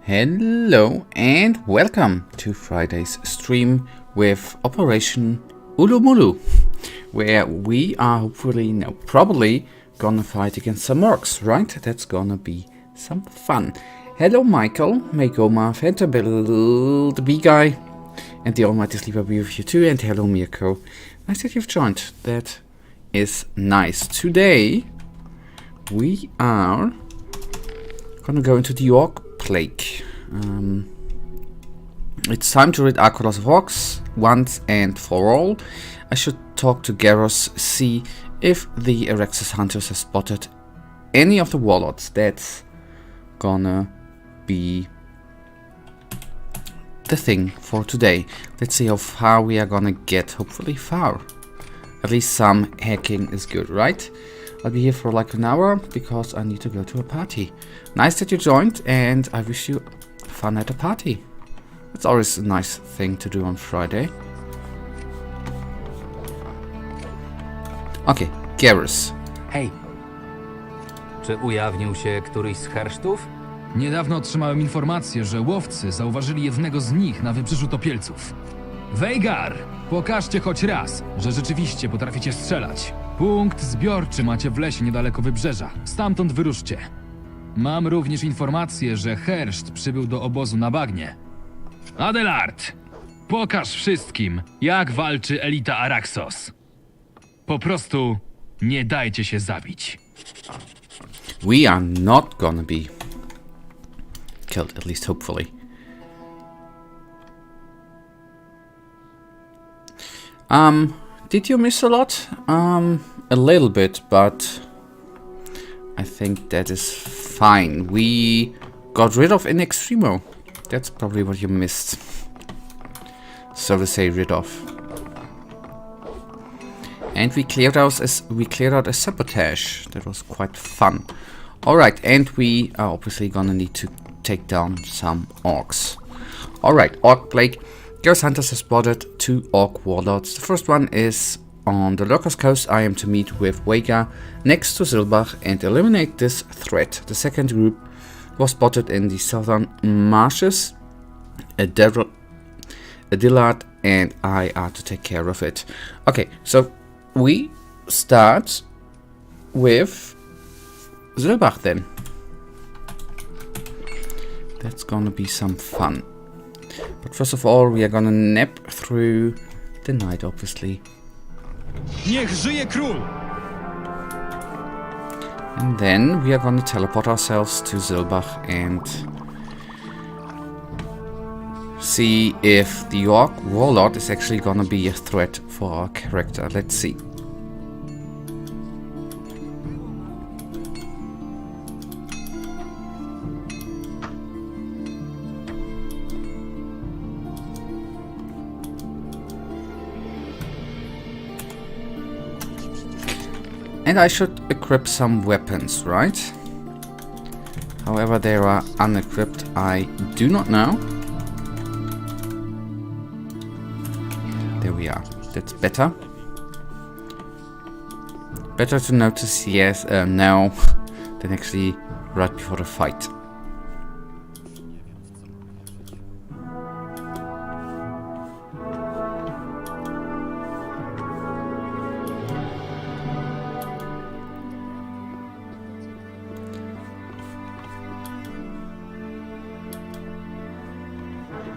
Hello and welcome to Friday's stream with Operation ULU-MULU, where we are hopefully, no, probably gonna fight against some orcs, right? That's gonna be some fun. Hello Michael, Megoma, Fantabill, the bee guy, and the Almighty Sleeper be with you too, and hello Mirko. Nice that you've joined, that is nice. Today we are gonna go into the orc plague. It's time to rid Archolos of orcs once and for all. I should talk to Garros, see if the Erexis hunters have spotted any of the warlords. That's gonna be the thing for today. Let's see how far we are gonna get. Hopefully far. At least some hacking is good, right? I'll be here for like an hour because I need to go to a party. Nice that you joined, and I wish you fun at a party. It's always a nice thing to do on Friday. Okay, Garrus. Hej! Czy ujawnił się któryś z hersztów? Niedawno otrzymałem informację, że łowcy zauważyli jednego z nich na wybrzeżu Topielców. Veigar! Pokażcie choć raz, że rzeczywiście potraficie strzelać. Punkt zbiorczy macie w lesie niedaleko wybrzeża. Stamtąd wyruszcie. Mam również informację, że herszt przybył do obozu na bagnie. Adelard! Pokaż wszystkim, jak walczy elita Araxos. Po prostu nie dajcie się zabić. We are not gonna be killed, at least hopefully. Did you miss a lot? A little bit, but I think that is fine. We got rid of In Extremo. That's probably what you missed. So to say, rid of. And we cleared out a sabotage. That was quite fun. Alright, and we are obviously gonna need to take down some orcs. Alright, Orc Plague. Ghost Hunters have spotted 2 orc warlords. The first one is on the Lurkers coast. I am to meet with Veigar next to Zilbach and eliminate this threat. The second group was spotted in the southern marshes. A Dillard and I are to take care of it. Okay, so we start with Zilbach then. That's gonna be some fun. But first of all, we are gonna nap through the night, obviously. Niech żyje król! And then we are gonna teleport ourselves to Zilbach and see if the orc warlord is actually gonna be a threat for our character. Let's see. And I should equip some weapons, right? However, they are unequipped. I do not know. There we are. That's better. Better to notice yes, no, than actually right before the fight.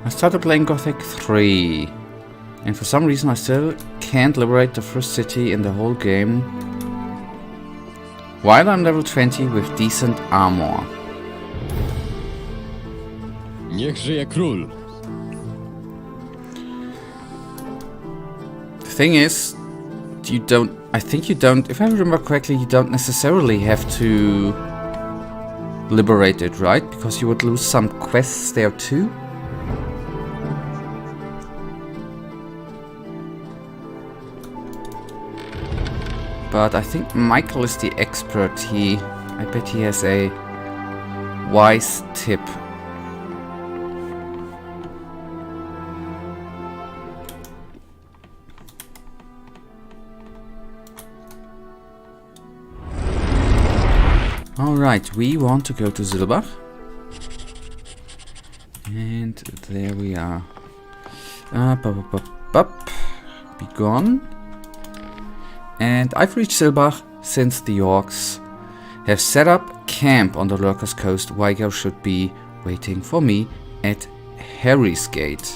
I started playing Gothic 3, and for some reason I still can't liberate the first city in the whole game while I'm level 20 with decent armor. Niech żyje król. The thing is, I think you don't, if I remember correctly, you don't necessarily have to liberate it, right? Because you would lose some quests there too. But I think Michael is the expert. I bet he has a wise tip. Alright, we want to go to Zilbach. And there we are. Be gone. And I've reached Silbach since the orcs have set up camp on the Lurker's Coast. Veigar should be waiting for me at Harry's Gate.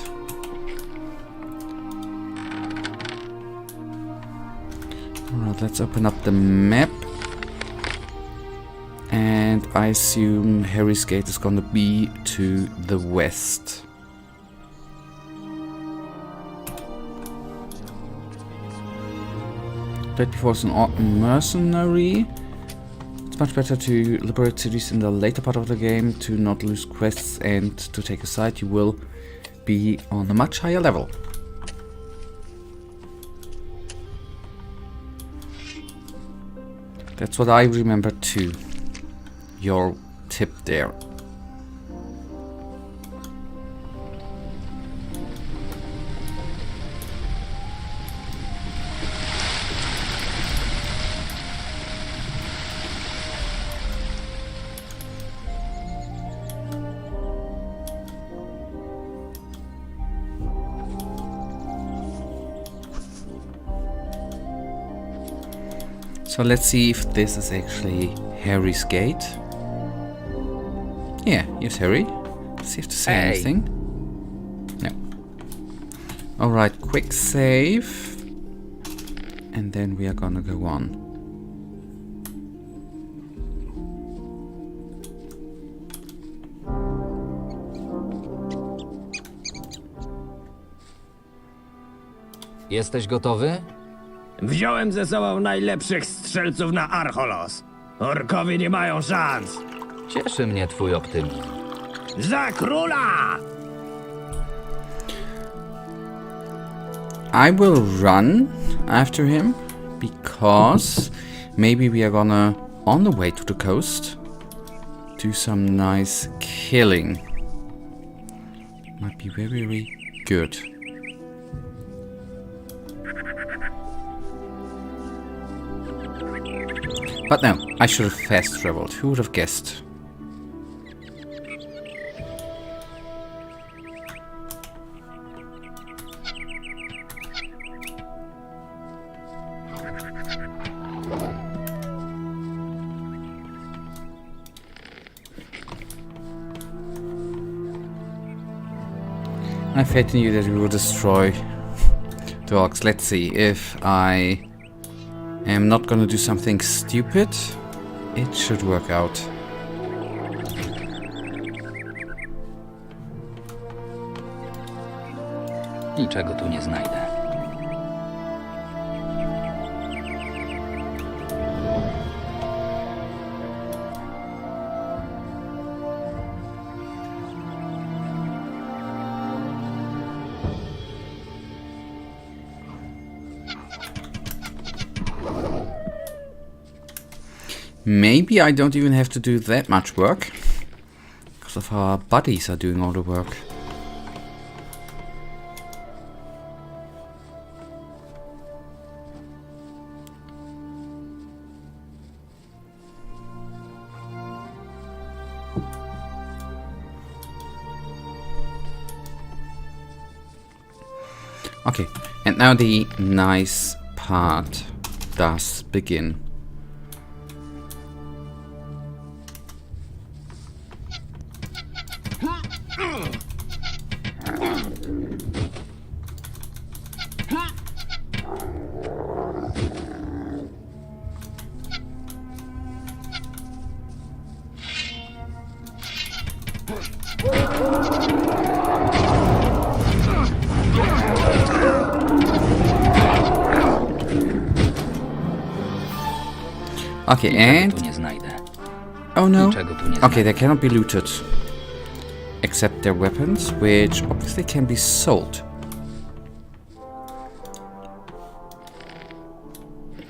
Alright, let's open up the map. And I assume Harry's Gate is gonna be to the west. Played before as an orc mercenary. It's much better to liberate cities in the later part of the game, to not lose quests and to take a side. You will be on a much higher level. That's what I remember too. Your tip there. So let's see if this is actually Harry's Gate. Yeah, here's Harry. Does he have to say anything? No. Alright, quick save. And then we are gonna go on. Jesteś gotowy? Wziąłem ze sobą najlepszych strzelców na Archolos. Orkowie nie mają szans. Cieszy mnie twój optymizm. Za króla! I will run after him because maybe we are gonna, on the way to the coast, do some nice killing. Might be very, very good. But no, I should have fast traveled. Who would have guessed? I have faith in you that we will destroy the orcs. Let's see if I am not gonna do something stupid. It should work out. Niczego tu nie znajdę. Maybe I don't even have to do that much work, because of our buddies are doing all the work. Okay, and now the nice part does begin. Okay, and... Tu nie znajdę. Oh no. Niczego tu nie Okay, znajdę. they cannot be looted. Except their weapons, which obviously can be sold.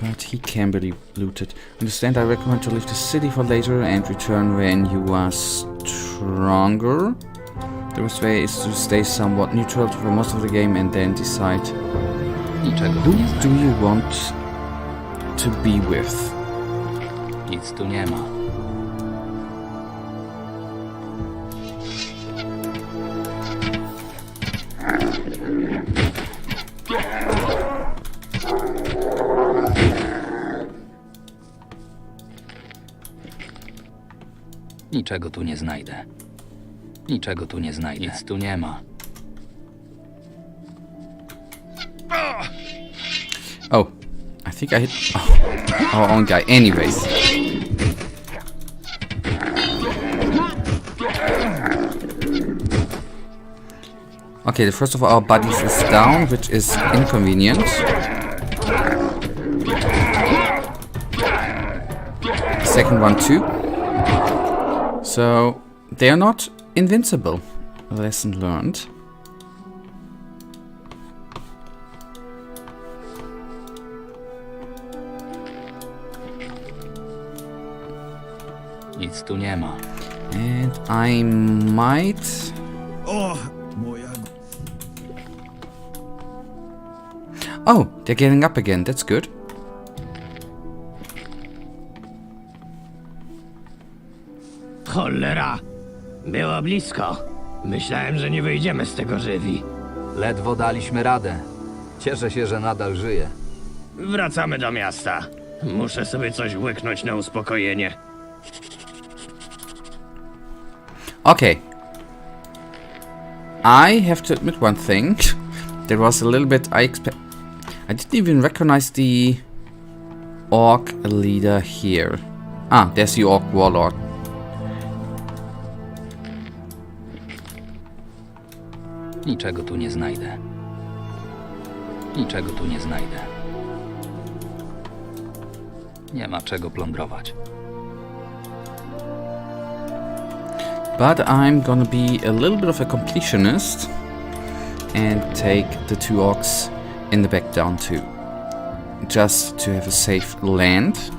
But he can be looted. Understand, I recommend to leave the city for later and return when you are stronger. The best way is to stay somewhat neutral for most of the game and then decide Niczego who tu nie do znajdę. you want to be with. Nic tu nie ma. Niczego tu nie znajdę. Niczego tu nie znajdę. Nic tu nie ma. Oh, I think I hit our own guy. Anyways. Okay, the first of our buddies is down, which is inconvenient. Second one too. So they are not invincible. Lesson learned. Nic tu nie ma. And I might... Oh, they're getting up again. That's good. Cholera! Było blisko. Myślałem, że nie wyjdziemy z tego żywi. Ledwo daliśmy radę. Cieszę się, że nadal żyję. Wracamy do miasta. Muszę sobie coś łyknąć na uspokojenie. Okay. I have to admit one thing. There was a little bit I didn't even recognize the orc leader here. Ah, there's the orc warlord. Niczego tu nie znajdę. Niczego tu nie znajdę. Nie ma czego plądrować. But I'm gonna be a little bit of a completionist and take the two orcs in the back down too. Just to have a safe land.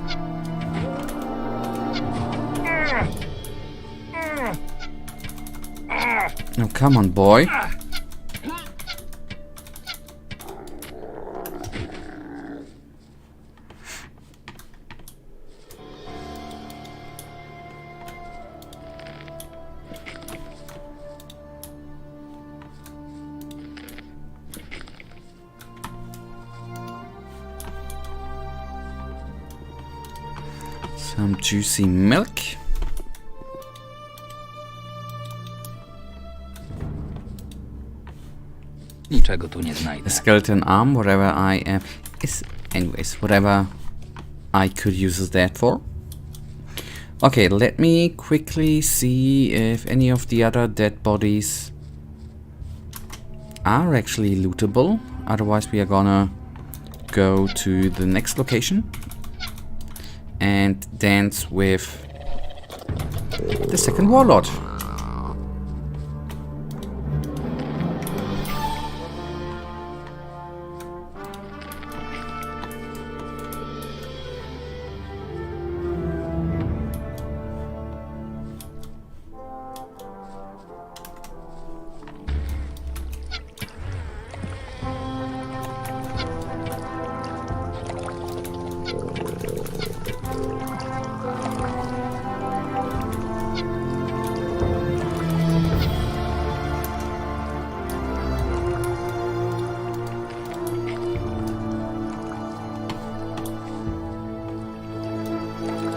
Oh, come on, boy. Some juicy milk. Niczego tu nie A znajdę. skeleton arm, whatever I am. Anyways, whatever I could use that for. Okay, let me quickly see if any of the other dead bodies are actually lootable. Otherwise, we are gonna go to the next location and dance with the second warlord.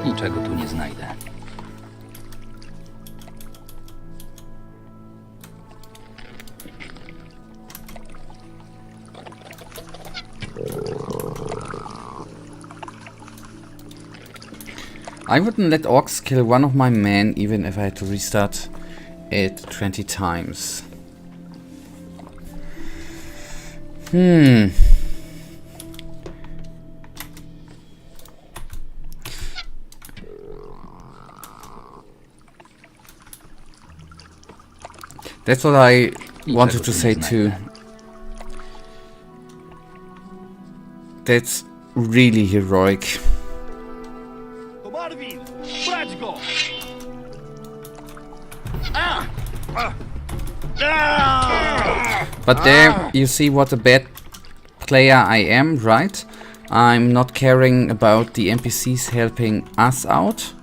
Niczego tu nie znajdę. I wouldn't let orcs kill one of my men even if I had to restart it 20 times. That's what I wanted to say too. That's really heroic. But there you see what a bad player I am, right? I'm not caring about the NPCs helping us out,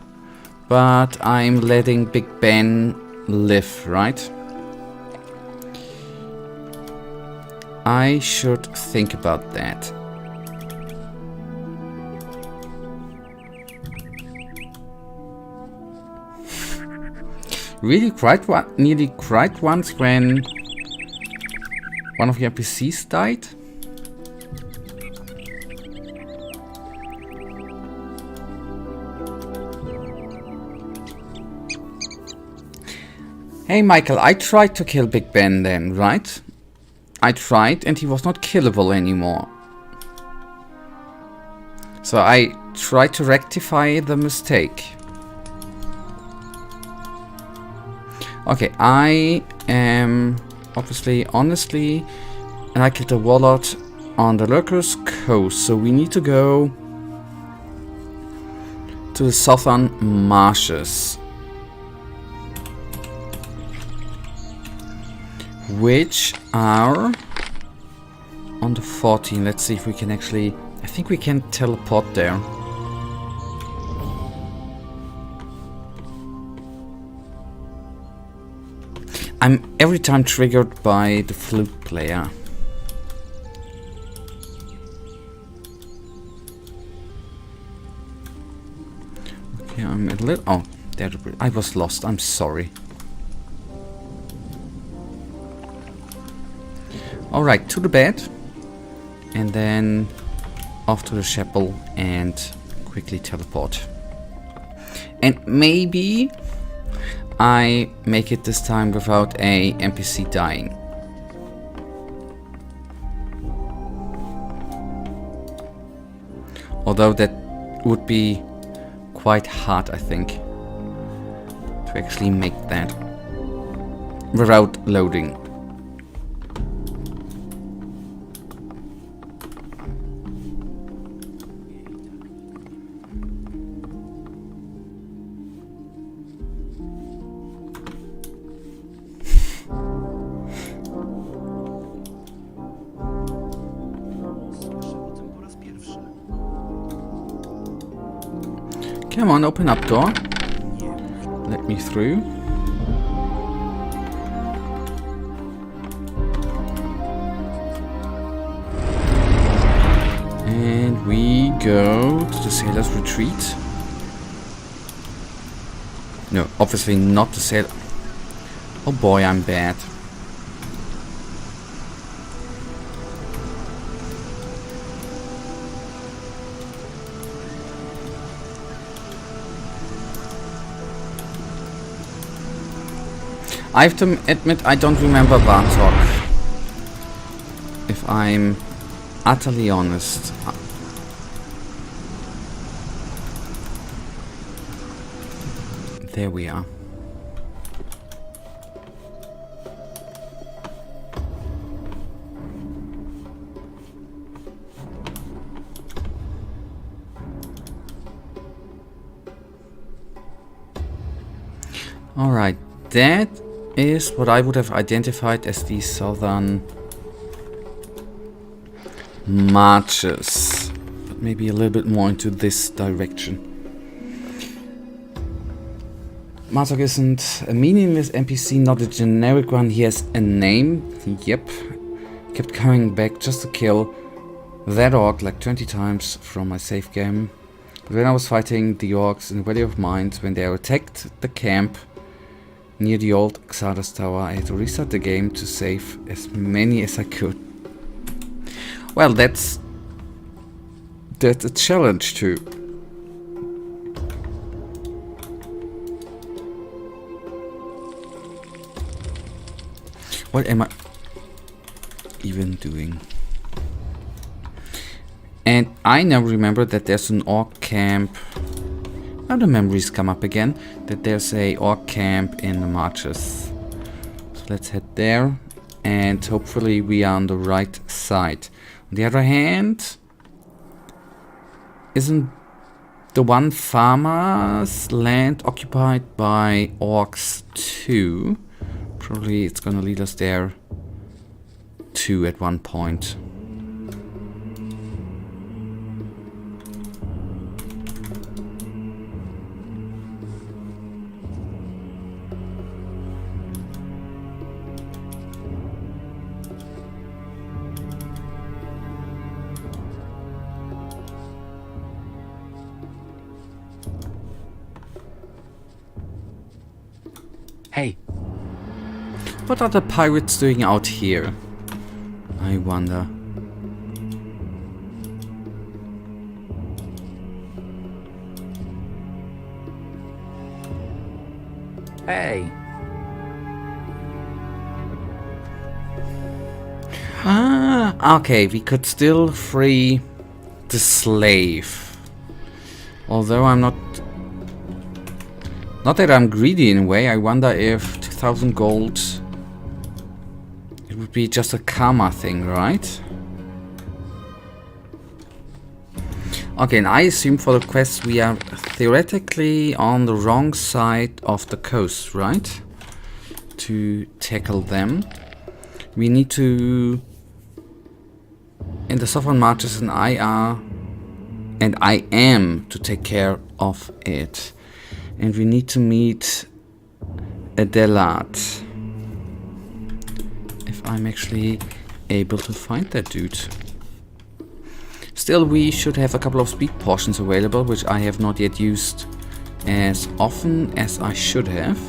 but I'm letting Big Ben live, right? I should think about that. Really cried nearly cried once when one of the NPCs died. Hey Michael, I tried to kill Big Ben then, right? I tried and he was not killable anymore. So I tried to rectify the mistake. Okay, I am obviously, honestly, and I killed a warlord on the Lurker's coast, so we need to go to the southern marshes, which are on the 14. Let's see if we can actually, I think we can teleport there. I'm every time triggered by the flute player. Okay, I'm a little... Oh, there, I was lost. I'm sorry. Alright, to the bed. And then off to the chapel and quickly teleport. And maybe I make it this time without a NPC dying. Although that would be quite hard, I think, to actually make that without loading. Come on, open up door. Let me through. And we go to the Sailor's Retreat. No, obviously not the Sailor. Oh boy, I'm bad. I have to admit, I don't remember Bartok. If I'm utterly honest. There we are. Alright, that is what I would have identified as the southern marches, but maybe a little bit more into this direction. Martok isn't a meaningless NPC, not a generic one. He has a name. Yep. Kept coming back just to kill that orc like 20 times from my save game. But when I was fighting the orcs in the Valley of Mines, when they attacked the camp near the old Xardas Tower, I had to restart the game to save as many as I could. Well, that's a challenge too. What am I even doing? And I now remember that there's an orc camp. Now the memories come up again. That there's a orc camp in the marches. So let's head there. And hopefully we are on the right side. On the other hand, isn't the one farmer's land occupied by orcs too? Probably it's gonna lead us there too at one point. Hej, What are the pirates doing out here? I wonder. hej. Okay, we could still free the slave. Although I'm not... Not that I'm greedy in a way, I wonder if 2000 gold... It would be just a karma thing, right? Okay, and I assume for the quest we are theoretically on the wrong side of the coast, right? To tackle them. We need to... And the Sovereign Marches and I are... And I am to take care of it. And we need to meet Adelat. If I'm actually able to find that dude. Still, we should have a couple of speed potions available, which I have not yet used as often as I should have.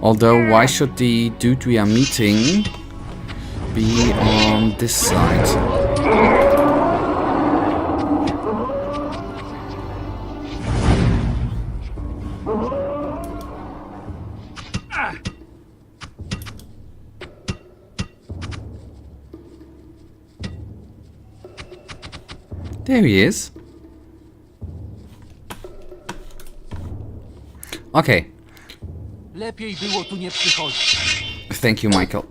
Although, why should the dude we are meeting be on this side? There he is. Okay. Lepiej było tu nie przychodzić. Thank you, Michael.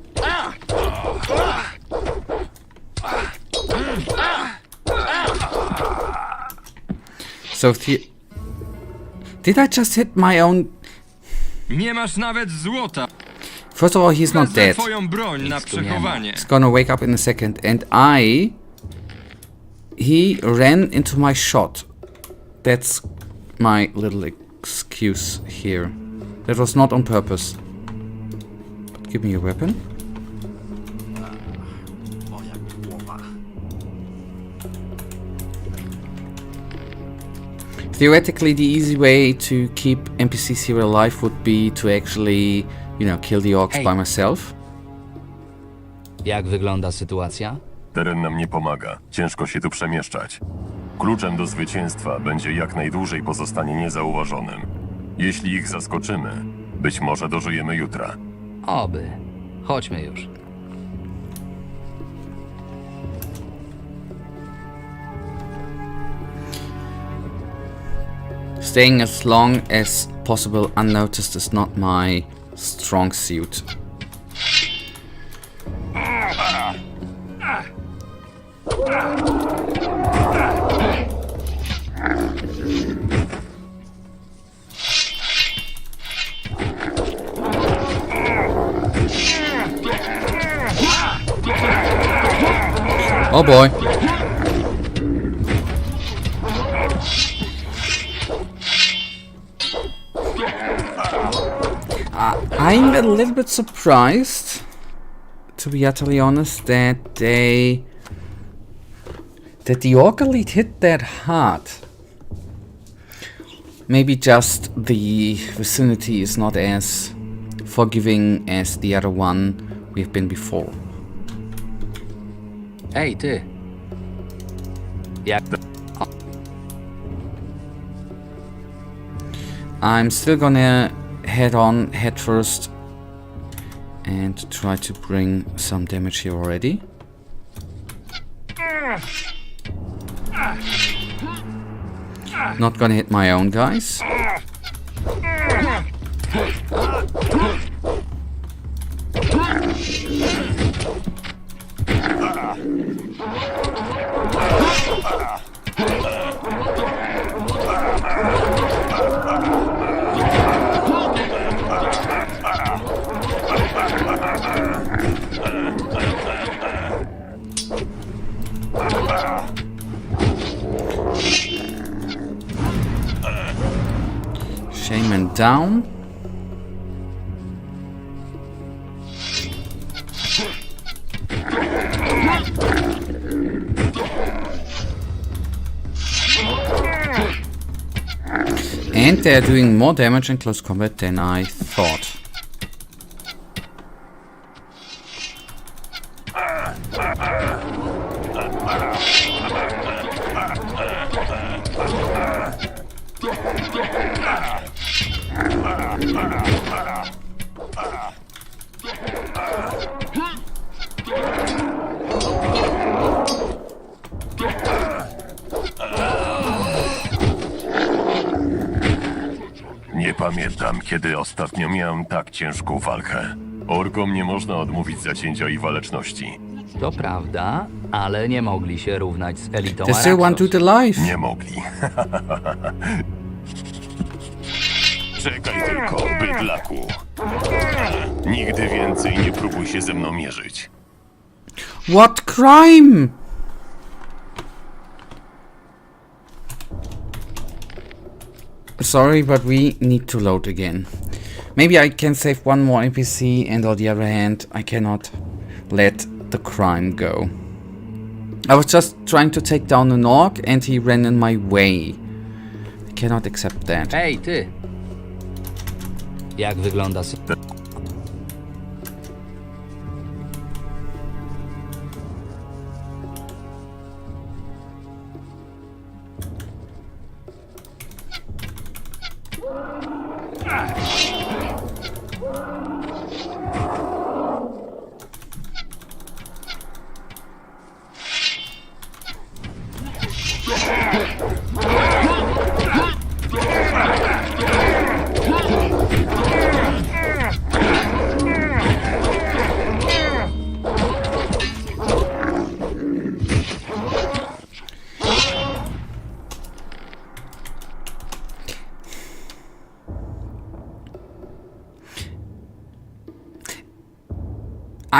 So, did I just hit my own... Nie masz nawet złota. First of all, he's not Wezmę dead. twoją broń na przechowanie. He's gonna wake up in a second. And he ran into my shot. That's my little excuse here. That was not on purpose. But give me a weapon. Theoretically, the easy way to keep NPCs here alive would be to actually, you know, kill the orcs by myself. Jak wygląda sytuacja? Teren nam nie pomaga. Ciężko się tu przemieszczać. Kluczem do zwycięstwa będzie jak najdłużej pozostanie niezauważonym. Jeśli ich zaskoczymy, być może dożyjemy jutra. Oby. Chodźmy już. Staying as long as possible unnoticed is not my strong suit. Oh boy. I'm a little bit surprised, to be utterly honest, that the Orc Elite hit that hard. Maybe just the vicinity is not as forgiving as the other one we've been before. Ej, ty. Jak... I'm still gonna head first and try to bring some damage here already. Not gonna hit my own guys. Shaman down. And they're doing more damage in close combat than I thought. Nie pamiętam, kiedy ostatnio miałem tak ciężką walkę. Orkom nie można odmówić zacięcia i waleczności. To prawda, ale nie mogli się równać z elitą They still want to Arachnos. the life. Nie mogli. Czekaj tylko, bydlaku. Nigdy więcej nie próbuj się ze mną mierzyć. What crime? Sorry, but we need to load again. Maybe I can save one more NPC, and on the other hand, I cannot let the crime go. I was just trying to take down an orc, and he ran in my way. I cannot accept that. Hej, ty! Jak wygląda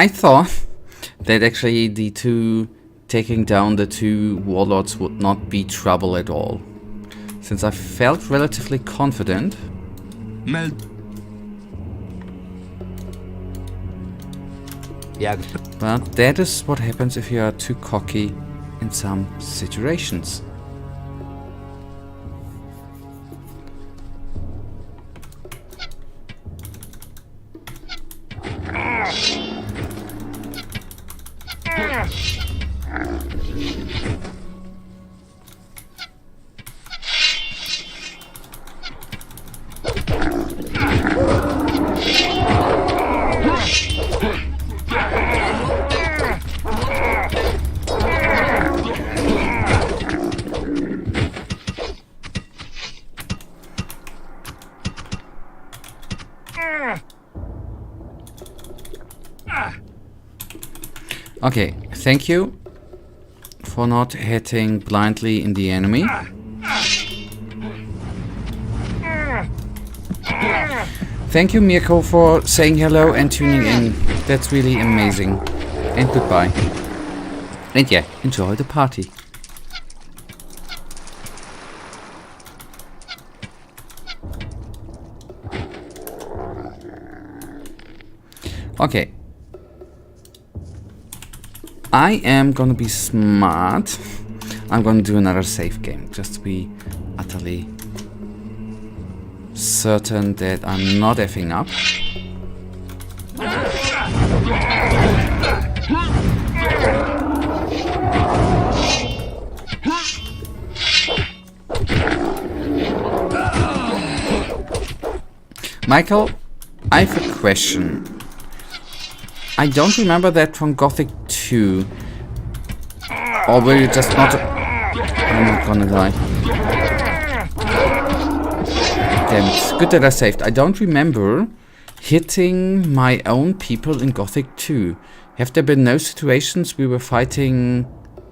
I thought that actually taking down the two warlords would not be trouble at all, since I felt relatively confident. Jak But that is what happens if you are too cocky in some situations. Okay, thank you for not hitting blindly in the enemy. Thank you, Mirko, for saying hello and tuning in. That's really amazing. And goodbye. And yeah, enjoy the party. Okay. I am gonna be smart. I'm gonna do another save game, just to be utterly certain that I'm not effing up. Michael, I have a question. I don't remember that from Gothic 2. Or were you just not... I'm not gonna lie. Damn, it's good that I saved. I don't remember hitting my own people in Gothic 2. Have there been no situations we were fighting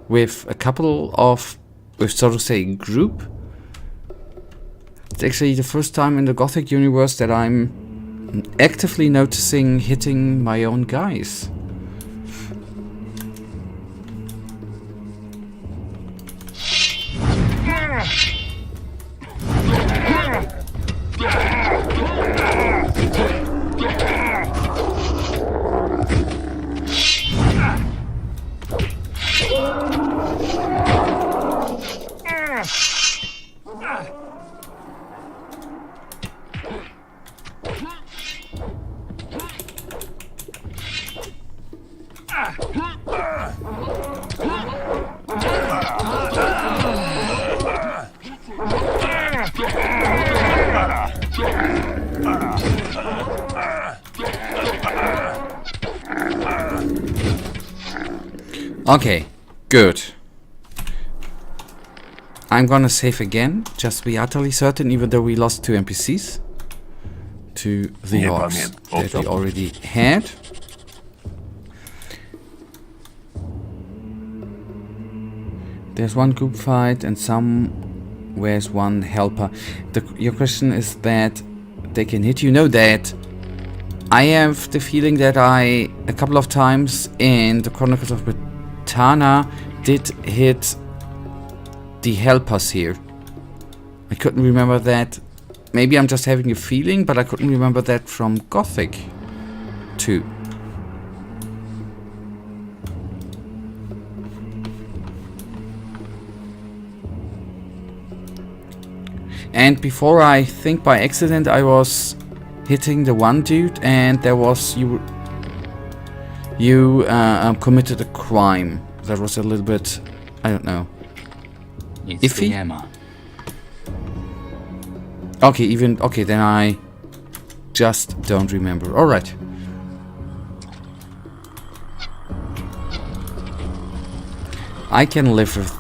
with a couple of... with, so to say, a group? It's actually the first time in the Gothic universe that I'm actively noticing hitting my own guys. Okay, good. I'm gonna save again, just to be utterly certain, even though we lost 2 NPCs to the Nie orcs pamiętam. that we already had. There's one group fight and somewhere's one helper. Your question is that they can hit you? No, that I have the feeling that I, a couple of times in the Chronicles of Myrtana, did hit the helpers here. I couldn't remember that. Maybe I'm just having a feeling, but I couldn't remember that from Gothic 2. And before, I think by accident, I was hitting the one dude, and there was you committed a crime. That was a little bit, I don't know. Nic tu Iffy? nie ma. Okay, then I just don't remember. Alright. I can live with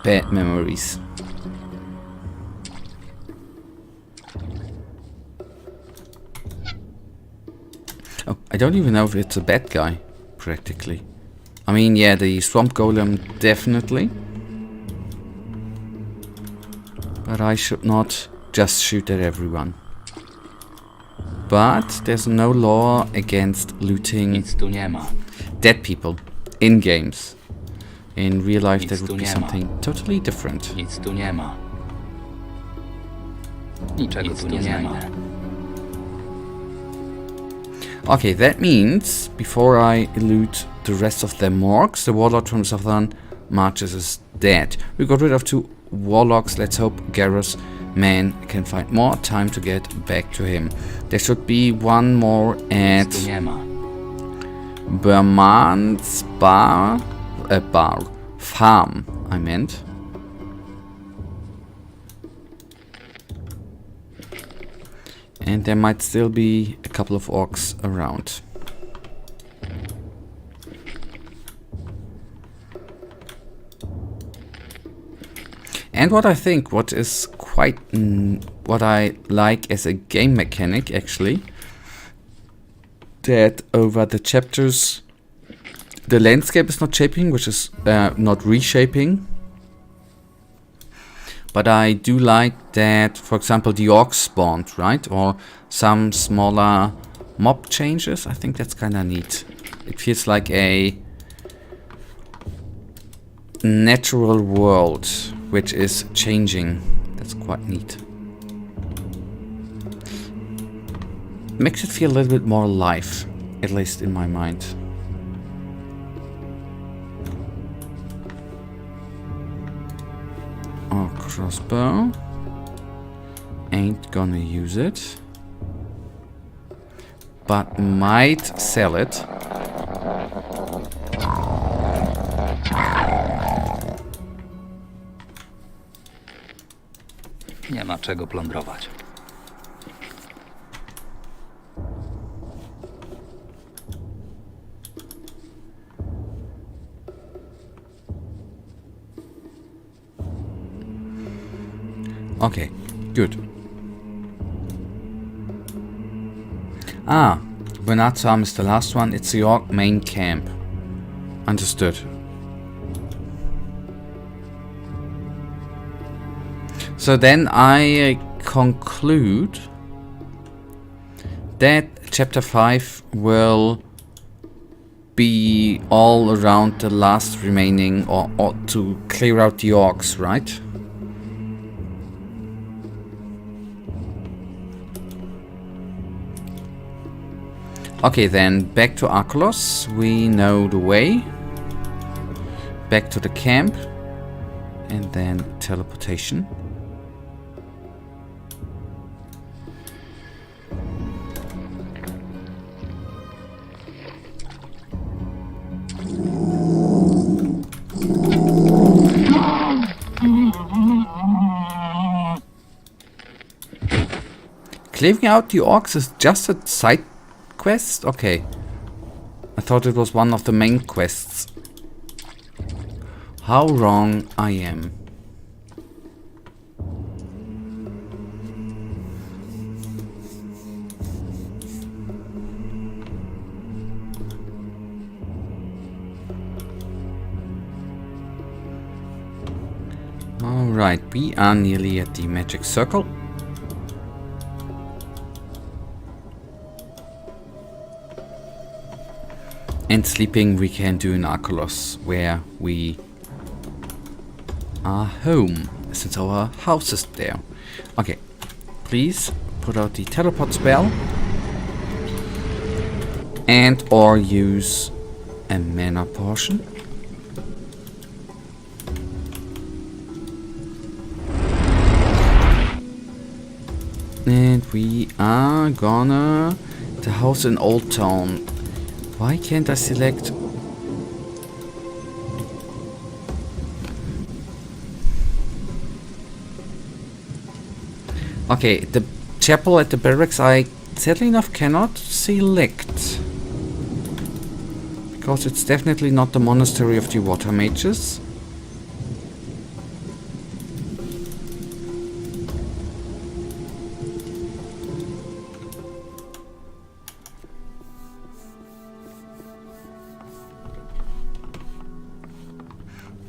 bad memories. Oh, I don't even know if it's a bad guy, practically. I mean, yeah, the swamp golem, definitely. But I should not just shoot at everyone. But there's no law against looting Nic tu nie ma. dead people in games. In real life, Nic that would tu be nie ma. something totally different. Nic tu nie ma. Niczego tu nie znajdę. Okay, that means before I loot the rest of their morgues, the warlord from Southern Marches is dead. We got rid of 2 warlocks. Let's hope Garrus man can find more time to get back to him. There should be one more at Nic tu nie ma. Berman's farm, I meant. And there might still be a couple of orcs around. And what I think, what is quite, what I like as a game mechanic actually, that over the chapters, the landscape is not shaping, which is not reshaping. But I do like that, for example, the orcs spawned, right? Or some smaller mob changes. I think that's kind of neat. It feels like a natural world which is changing. That's quite neat. Makes it feel a little bit more alive, at least in my mind. Our crossbow. Ain't gonna use it. But might sell it. Nie ma czego plądrować. Okay, good. Ah, Benatsam is the last one. It's the Orc main camp. Understood. So then I conclude that chapter 5 will be all around the last remaining, or to clear out the orcs, right? Okay, then back to Archolos. We know the way. Back to the camp. And then teleportation. clearing out the orcs is just a side quest? Okay. I thought it was one of the main quests. How wrong I am. Alright, we are nearly at the magic circle. And sleeping we can do in Archolos, where we are home, since our house is there. Okay, please put out the teleport spell. And or use a mana potion. And we are gonna... the house in Old Town. Why can't I select... Okay, the chapel at the barracks I sadly enough cannot select. Because it's definitely not the monastery of the water mages.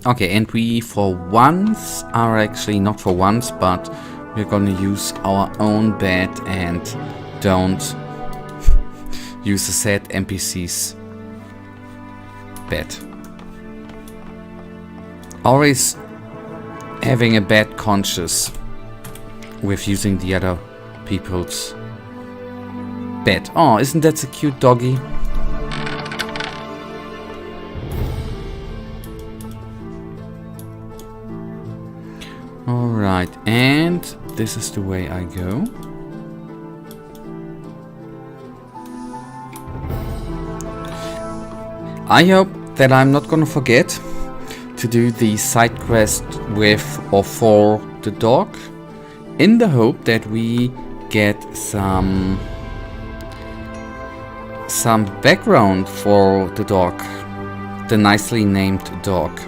Okay, and we for once are actually not for once, but we're gonna use our own bed and don't use the sad NPC's bed. Always having a bad conscience with using the other people's bed. Oh, isn't that a cute doggy? Alright, and this is the way I go. I hope that I'm not gonna forget to do the side quest with or for the dog, in the hope that we get some background for the dog, the nicely named dog.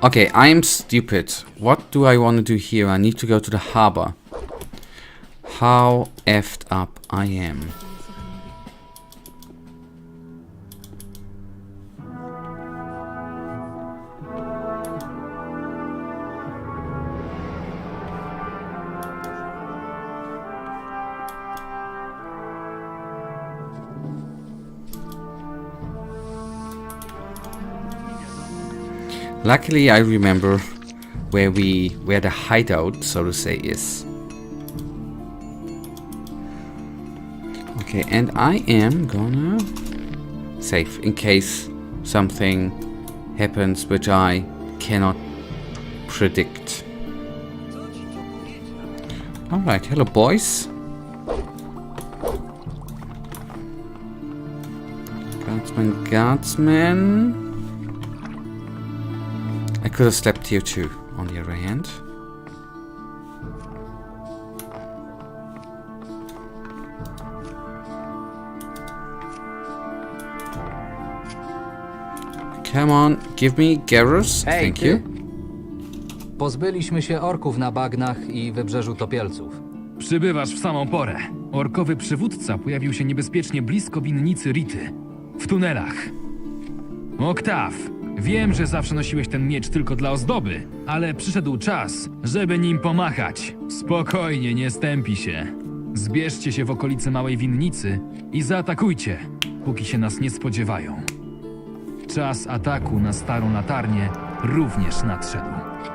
Okay, I'm stupid. What do I want to do here? I need to go to the harbor. How effed up I am. Luckily, I remember where the hideout, so to say, is. Okay, and I am gonna save in case something happens which I cannot predict. Alright, hello boys. Guardsman. I could have slept here too, on the other hand. Come on, give me Garrus. Hej, Thank ty. you. Pozbyliśmy się orków na bagnach i wybrzeżu topielców. Przybywasz w samą porę. Orkowy przywódca pojawił się niebezpiecznie blisko winnicy Rity. W tunelach. Oktaw, wiem, że zawsze nosiłeś ten miecz tylko dla ozdoby, ale przyszedł czas, żeby nim pomachać. Spokojnie, nie stępi się. Zbierzcie się w okolicy małej winnicy i zaatakujcie, póki się nas nie spodziewają. Czas ataku na starą latarnię również nadszedł.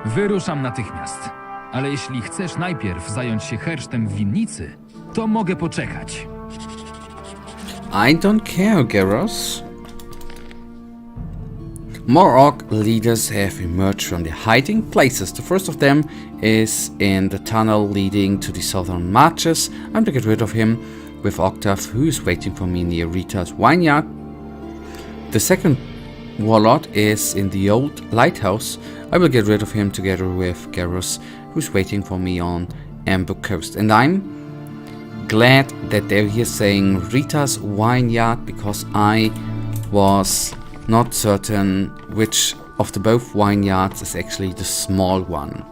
Wyruszam natychmiast. Ale jeśli chcesz najpierw zająć się hersztem w winnicy, to mogę poczekać. I don't care, Garrus. More orc leaders have emerged from their hiding places. The first of them is in the tunnel leading to the southern marches. I'm to get rid of him with Octave, who is waiting for me near Rita's vineyard. The second warlord is in the old lighthouse. I will get rid of him together with Garrus, who's waiting for me on Amber Coast. And I'm glad that they're here saying Rita's Vineyard, because I was not certain which of the both vineyards is actually the small one.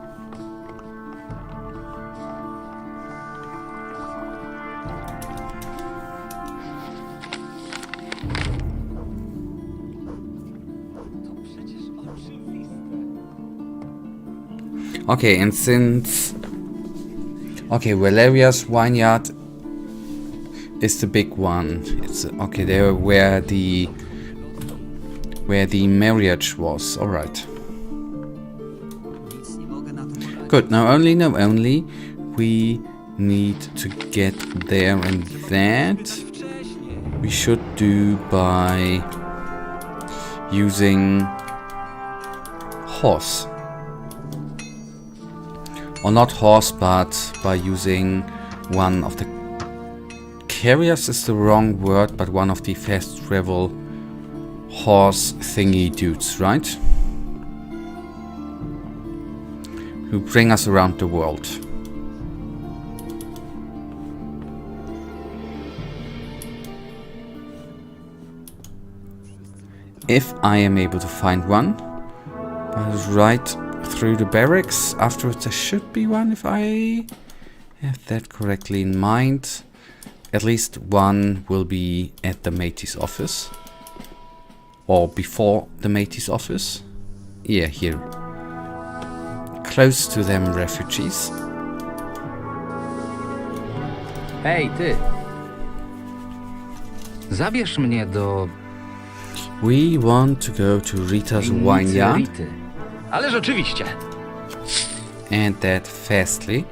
Okay, and since... Okay, Valeria's Vineyard is the big one. It's okay, there where the marriage was. Alright. Good, now only we need to get there, and that we should do by using horse. Or not horse, but by using one of the carriers is the wrong word, but one of the fast travel horse thingy dudes, right? Who bring us around the world. If I am able to find one, right through the barracks. Afterwards there should be one, if I have that correctly in mind. At least one will be at the Mate's office. Or before the Mate's office. Yeah, here. Close to them refugees. Hej, ty! Zabierz mnie do We want to go to Rita's Vineyard. Rity. Ależ oczywiście. And that fastly.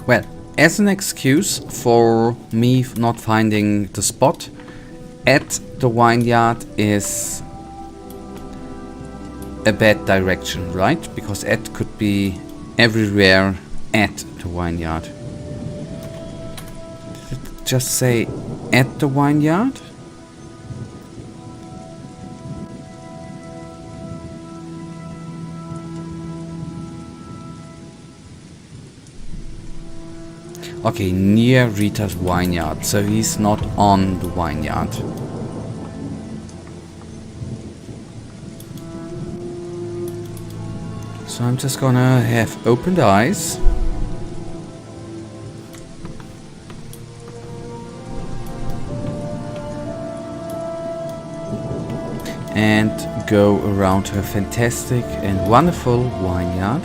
Well, as an excuse for me not finding the spot, at the vineyard is a bad direction, right? Because at could be everywhere at the vineyard. Did it just say at the vineyard? Okay, near Rita's Vineyard, so he's not on the vineyard. So I'm just gonna have opened eyes. And go around her fantastic and wonderful vineyard.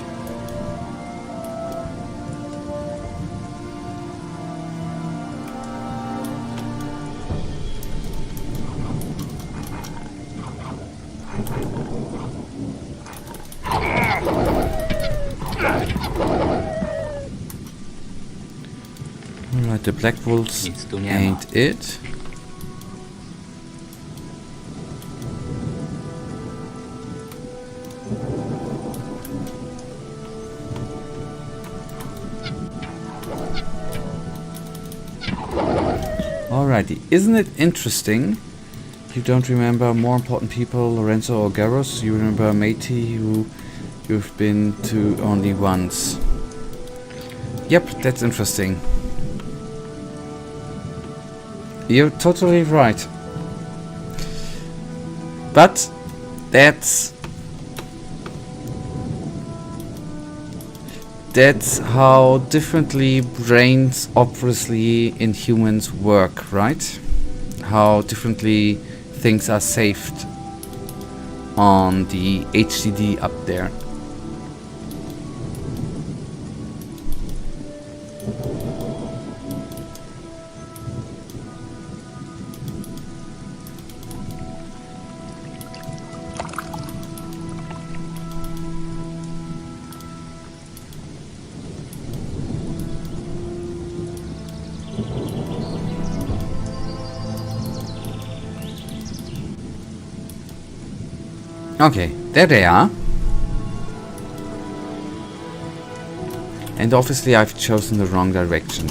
Alright, the black wolves Nic tu nie ma. ain't it. Alrighty, isn't it interesting? You don't remember more important people, Lorenzo or Garros. You remember Matey, who you've been to only once. Yep, that's interesting. You're totally right. But that's how differently brains obviously in humans work, right? How differently things are saved on the HDD up there. Okay, there they are. And obviously I've chosen the wrong direction.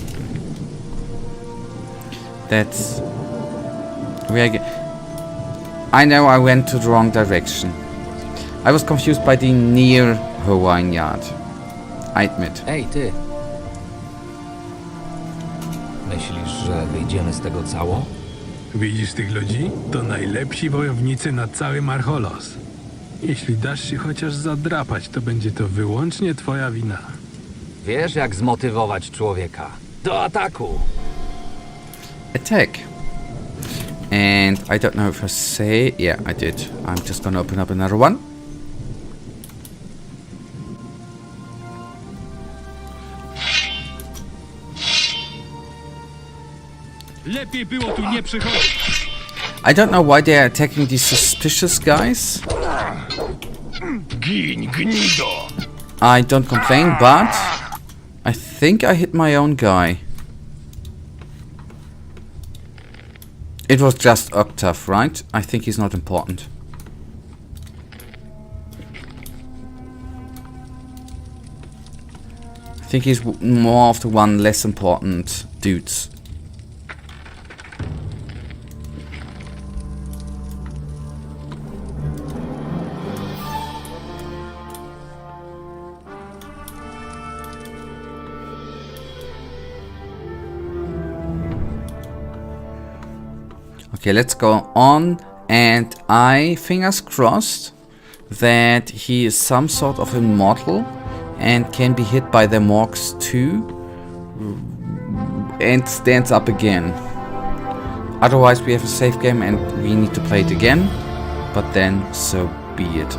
That's... I know I went to the wrong direction. I was confused by the near Hawaiian Yard. I admit. Ej, ty. Myślisz, że wyjdziemy z tego cało? Widzisz tych ludzi? To najlepsi wojownicy na całym Archolos. Jeśli dasz się chociaż zadrapać, to będzie to wyłącznie twoja wina. Wiesz, jak zmotywować człowieka. Do ataku! Attack. And I don't know if I say... Yeah, I did. I'm just gonna open up another one. Lepiej było tu nie przychodzić. I don't know why they're attacking these suspicious guys. Gin, gnido! I don't complain, but I think I hit my own guy. It was just Octave, right? I think he's not important. I think he's more of the one less important dudes. Okay, let's go on, and fingers crossed that he is some sort of immortal and can be hit by the Morgs too and stands up again. Otherwise we have a save game and we need to play it again, but then so be it.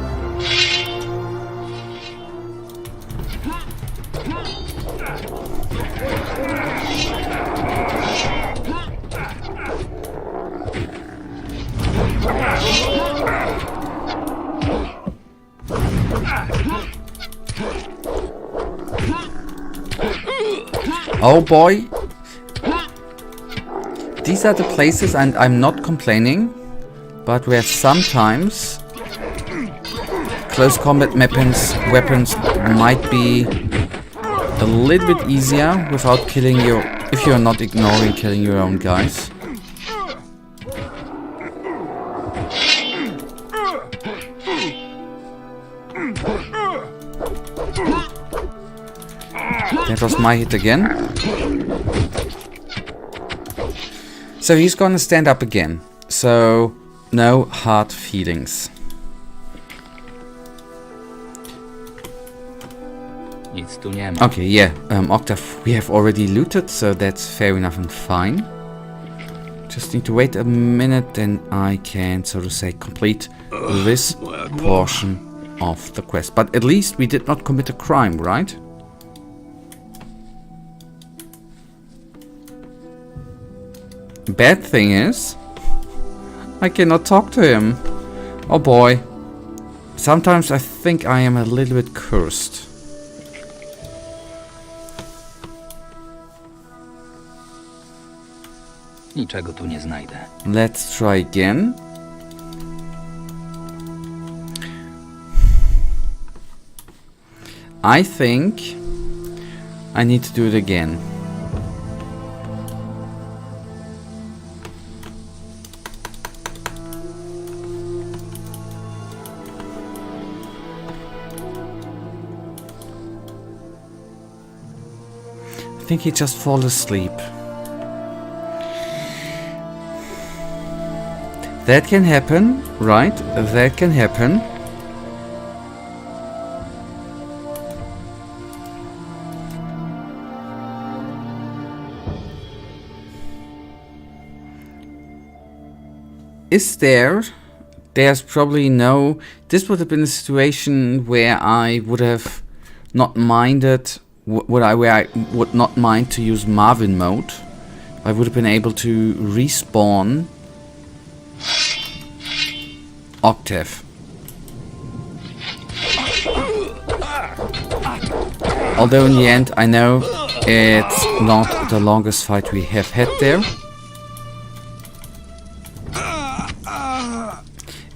Oh boy, these are the places, and I'm not complaining, but where sometimes close combat weapons might be a little bit easier without killing your, if you're not ignoring killing your own guys. That was my hit again. So he's gonna stand up again. So no hard feelings. Nic tu nie ma. Okay, yeah. Octave we have already looted, so that's fair enough and fine. Just need to wait a minute, then I can, so to say, complete this portion of the quest. But at least we did not commit a crime, right? Bad thing is, I cannot talk to him. Oh boy. Sometimes I think I am a little bit cursed. Niczego tu nie znajdę. Let's try again. I think I need to do it again. I think he just fall asleep. That can happen, right? That can happen. Is there? There's probably no... This would have been a situation where I would have not minded... where I would not mind to use Marvin mode. I would have been able to respawn Octave. Although in the end I know it's not the longest fight we have had there.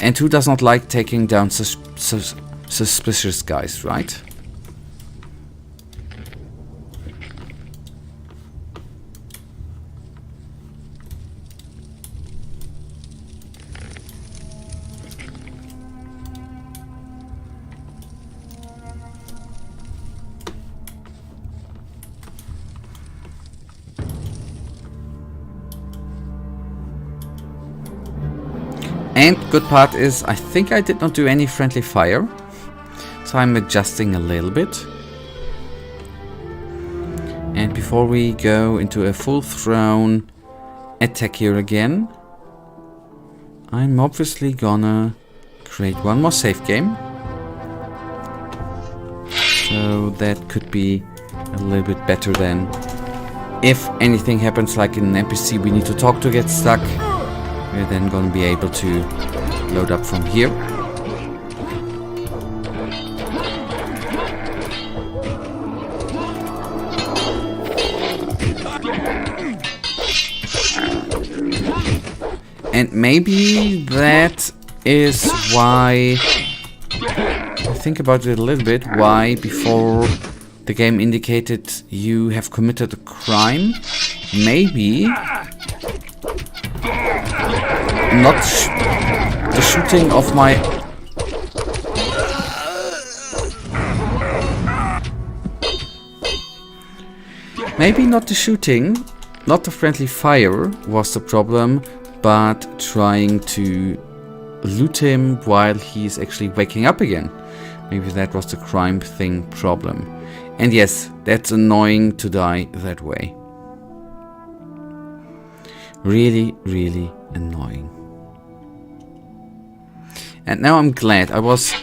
And who does not like taking down suspicious guys, right? And good part is, I think I did not do any friendly fire. So I'm adjusting a little bit. And before we go into a full-thrown attack here again, I'm obviously gonna create one more save game. So that could be a little bit better than if anything happens like in an NPC we need to talk to get stuck. We're then going to be able to load up from here. And maybe that is why, I think about it a little bit, why before the game indicated you have committed a crime, maybe not the shooting of my... Maybe not the shooting, not the friendly fire was the problem, but trying to loot him while he's actually waking up again. Maybe that was the crime thing problem. And yes, that's annoying to die that way. Really, really annoying. And now I'm glad. I was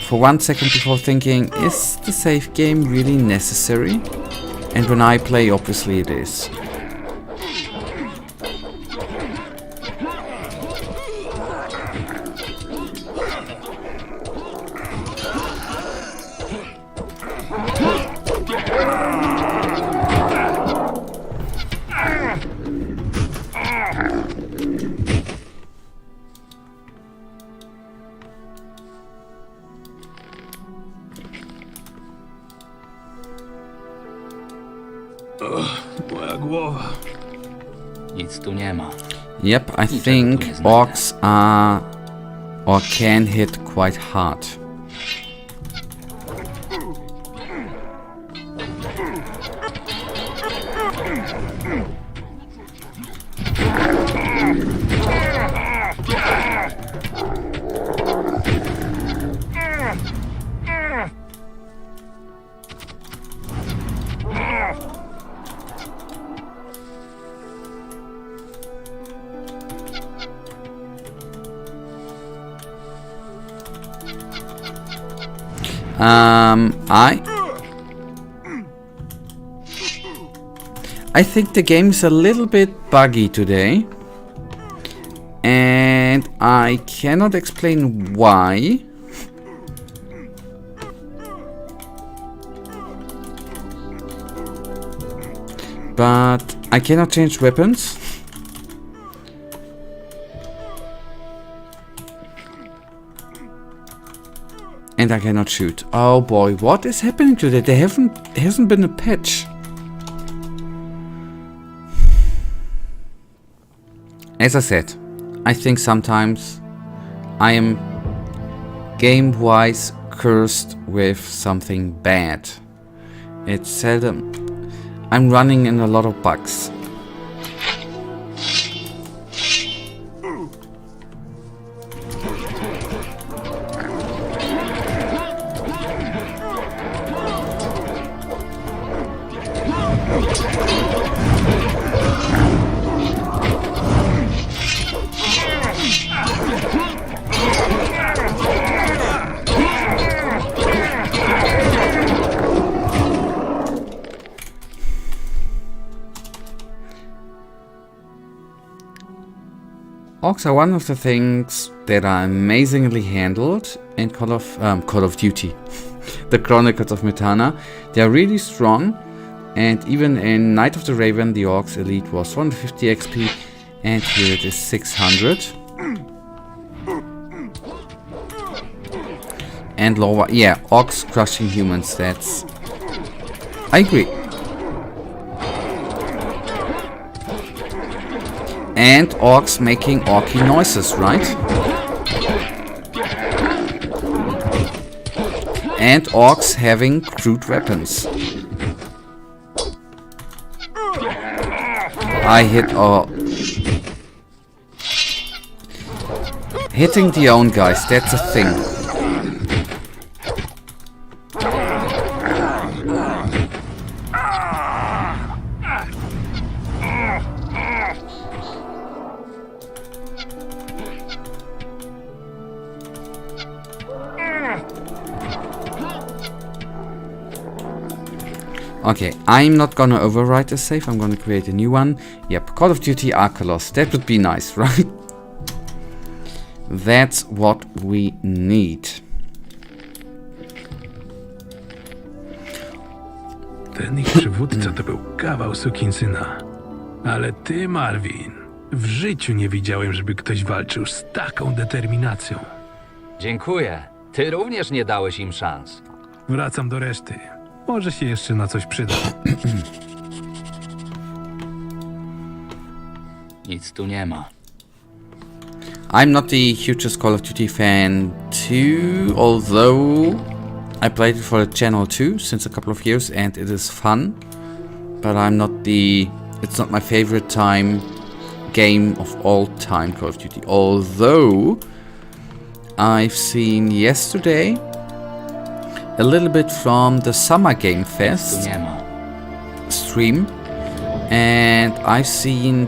for 1 second before thinking, is the save game really necessary? And when I play, obviously it is. Moja głowa. Nic tu nie ma. Yep, I think orcs are or can hit quite hard. I think the game is a little bit buggy today, and I cannot explain why. But I cannot change weapons. And I cannot shoot. Oh boy, what is happening today? There hasn't been a patch. As I said, I think sometimes I am game-wise cursed with something bad. It's seldom. I'm running in a lot of bugs. Orcs are one of the things that are amazingly handled in Call of Duty. The Chronicles of Myrtana. They are really strong, and even in Night of the Raven, the Orcs elite was 150 XP, and here it is 600. And lower. Yeah, orcs crushing humans. That's... I agree. And orcs making orky noises, right? And orcs having crude weapons. I hit... hitting the own guys, that's a thing. Okay, I'm not gonna overwrite a save, I'm gonna create a new one. Yep, Call of Duty Archolos, that would be nice, right? That's what we need. Ten ich przywódca to był kawał sukinsyna. Ale ty, Marvin, w życiu nie widziałem, żeby ktoś walczył z taką determinacją. Dziękuję. Ty również nie dałeś im szans. Wracam do reszty. Może się jeszcze na coś przyda. Nic tu nie ma. I'm not the hugest Call of Duty fan too, although I played it for the channel too since a couple of years and it is fun. But I'm not the... it's not my favorite game of all time Call of Duty. Although I've seen yesterday a little bit from the Summer Game Fest stream, and I've seen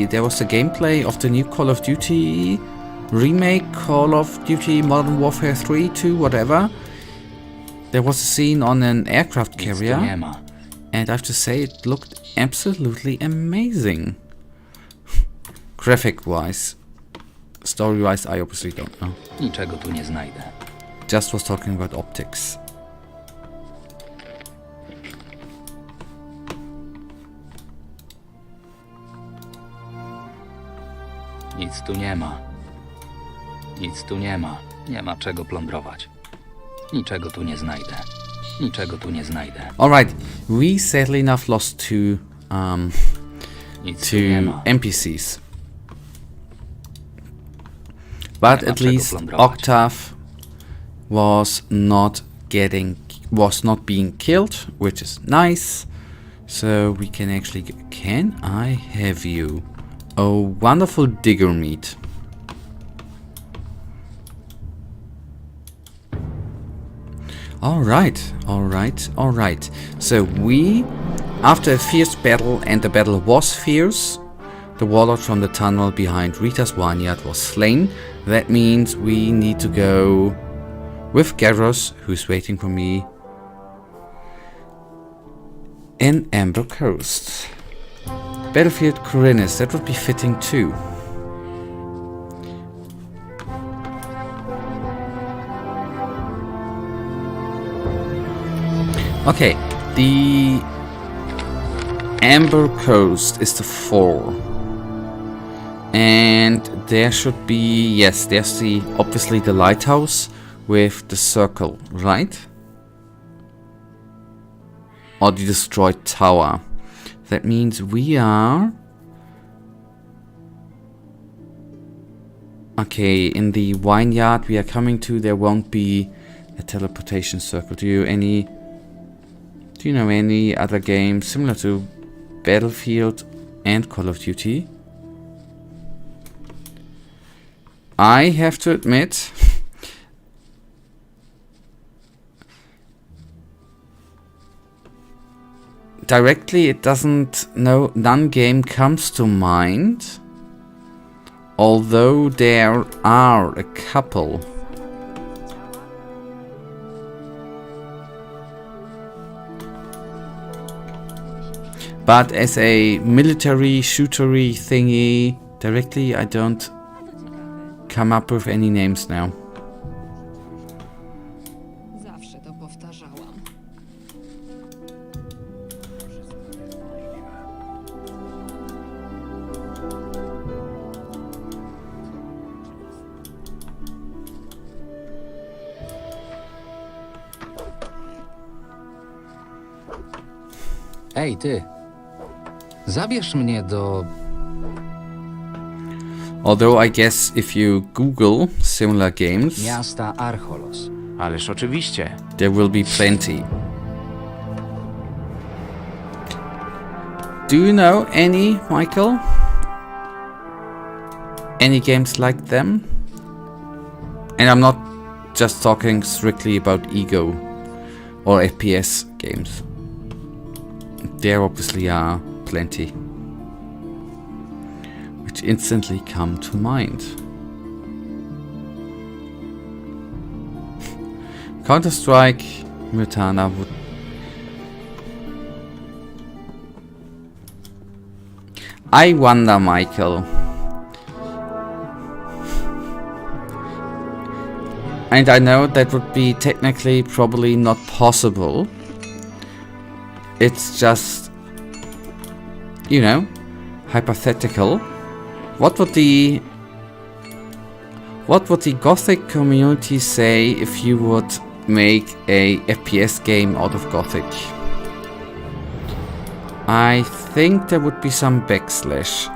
there was a gameplay of the new Call of Duty remake, Call of Duty Modern Warfare 3, 2, whatever. There was a scene on an aircraft carrier, and I have to say it looked absolutely amazing. Graphic-wise. Story-wise, I obviously don't know. Niczego tu nie znajdę. Just was talking about optics. Nic tu nie ma. Nic tu nie ma. Nie ma czego plądrować. Niczego tu nie znajdę. Niczego tu nie znajdę. Alright, we sadly enough lost Nic two tu nie ma. NPCs. But at least Octave was not being killed, which is nice. So we can actually can I have you? Oh, wonderful digger meat. Alright. So we, after a fierce battle, and the battle was fierce, the warlord from the tunnel behind Rita's vineyard was slain. That means we need to go with Garros, who's waiting for me in Amber Coast. Battlefield Chronicles, that would be fitting too. Okay, the Amber Coast is the 4. And there should be, yes, there's obviously the lighthouse with the circle, right? Or the destroyed tower. That means we are... okay, in the vineyard we are coming to, there won't be a teleportation circle. Do you know any other game similar to Battlefield and Call of Duty? I have to admit, directly it doesn't, none game comes to mind, although there are a couple. But as a military shootery thingy, directly I don't come up with any names now. Zawsze to powtarzałam. Ej, ty. Zabierz mnie do... Although I guess if you Google similar games, miasta Archolos. Ależ oczywiście. there will be plenty. Do you know any, Michael? Any games like them? And I'm not just talking strictly about Ego or FPS games. There obviously are plenty which instantly come to mind. Counter-Strike, Myrtana would... I wonder, Michael. And I know that would be technically probably not possible. It's just, you know, hypothetical. What would the Gothic community say if you would make a FPS game out of Gothic? I think there would be some backslash.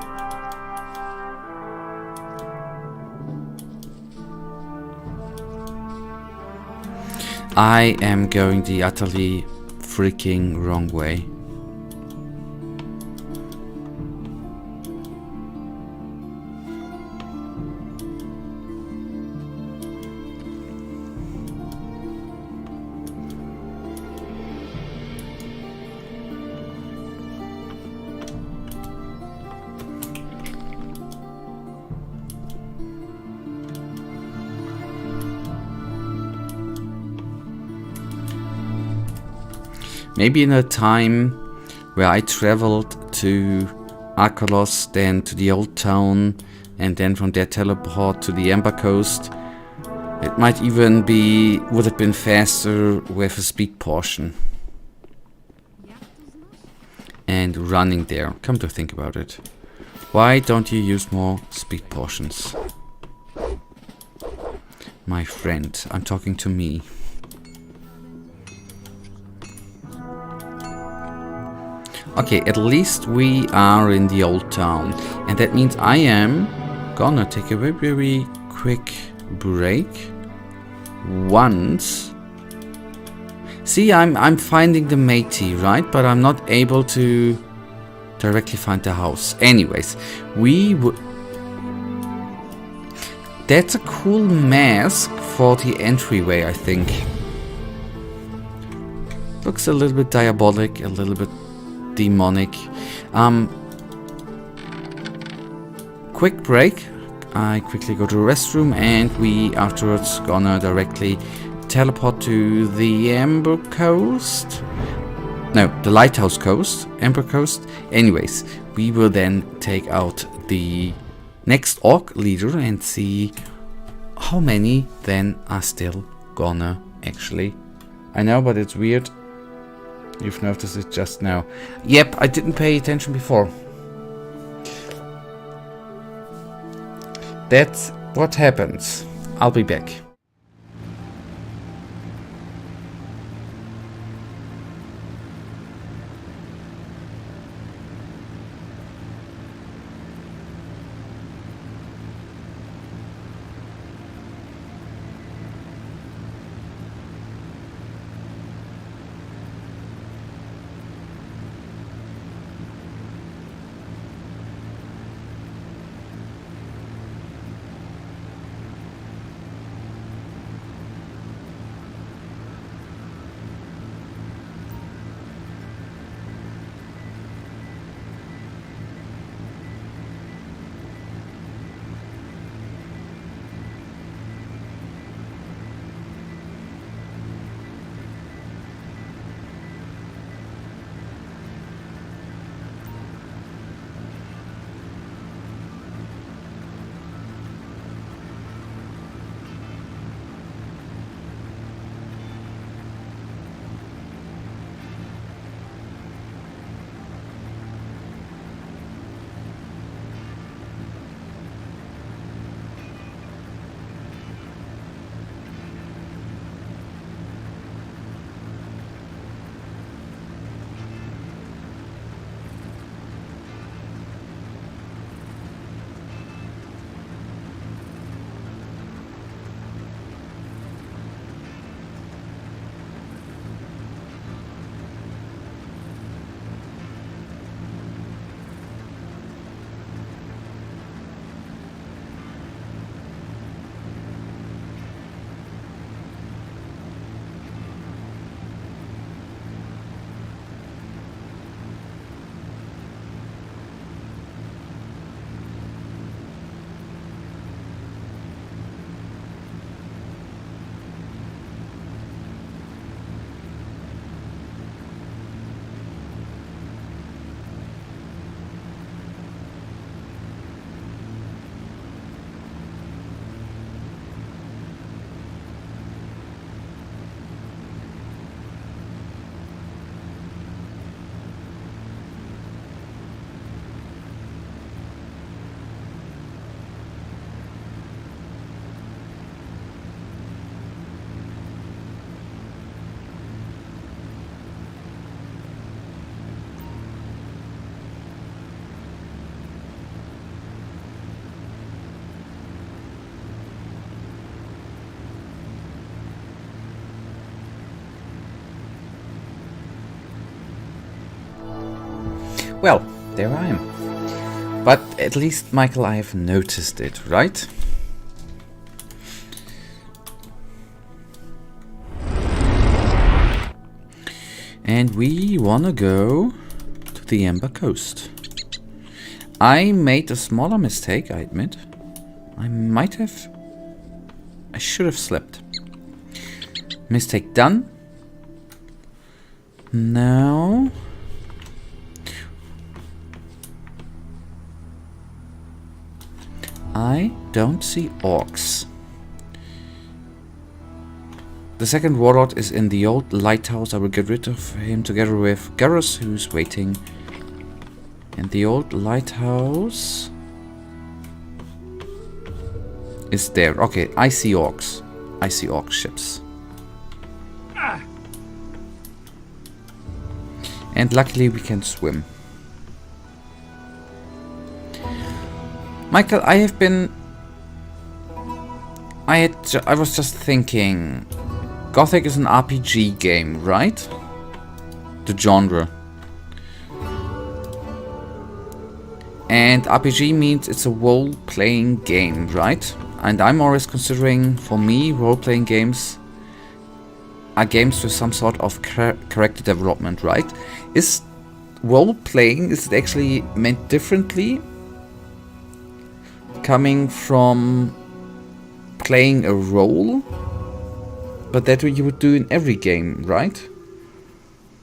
I am going the utterly freaking wrong way. Maybe in a time where I traveled to Archolos, then to the Old Town, and then from there teleport to the Ember Coast. It might even be, would have been faster with a speed portion. And running there, come to think about it. Why don't you use more speed portions? My friend, I'm talking to me. Okay, at least we are in the Old Town. And that means I am gonna take a very, very quick break. Once. See, I'm finding the matey, right? But I'm not able to directly find the house. Anyways, we would... That's a cool mask for the entryway, I think. Looks a little bit diabolic, a little bit demonic. Quick break. I quickly go to the restroom and we afterwards gonna directly teleport to the Ember Coast. No, the Lighthouse Coast. Ember Coast. Anyways, we will then take out the next orc leader and see how many then are still gonna actually. I know, but it's weird. You've noticed it just now. Yep, I didn't pay attention before. That's what happens. I'll be back. Well, there I am. But at least, Michael, I have noticed it, right? And we wanna go to the Amber Coast. I made a smaller mistake, I admit. I should have slept. Mistake done. Now... I don't see orcs. The second warlord is in the old lighthouse. I will get rid of him together with Garrus, who's waiting. And the old lighthouse is there. Okay, I see orcs. I see orc ships. And luckily we can swim. Michael, I was just thinking, Gothic is an RPG game, right? The genre. And RPG means it's a role-playing game, right? And I'm always considering, for me, role-playing games are games with some sort of character development, right? Is role-playing, is it actually meant differently? Coming from playing a role, but that you would do in every game, right?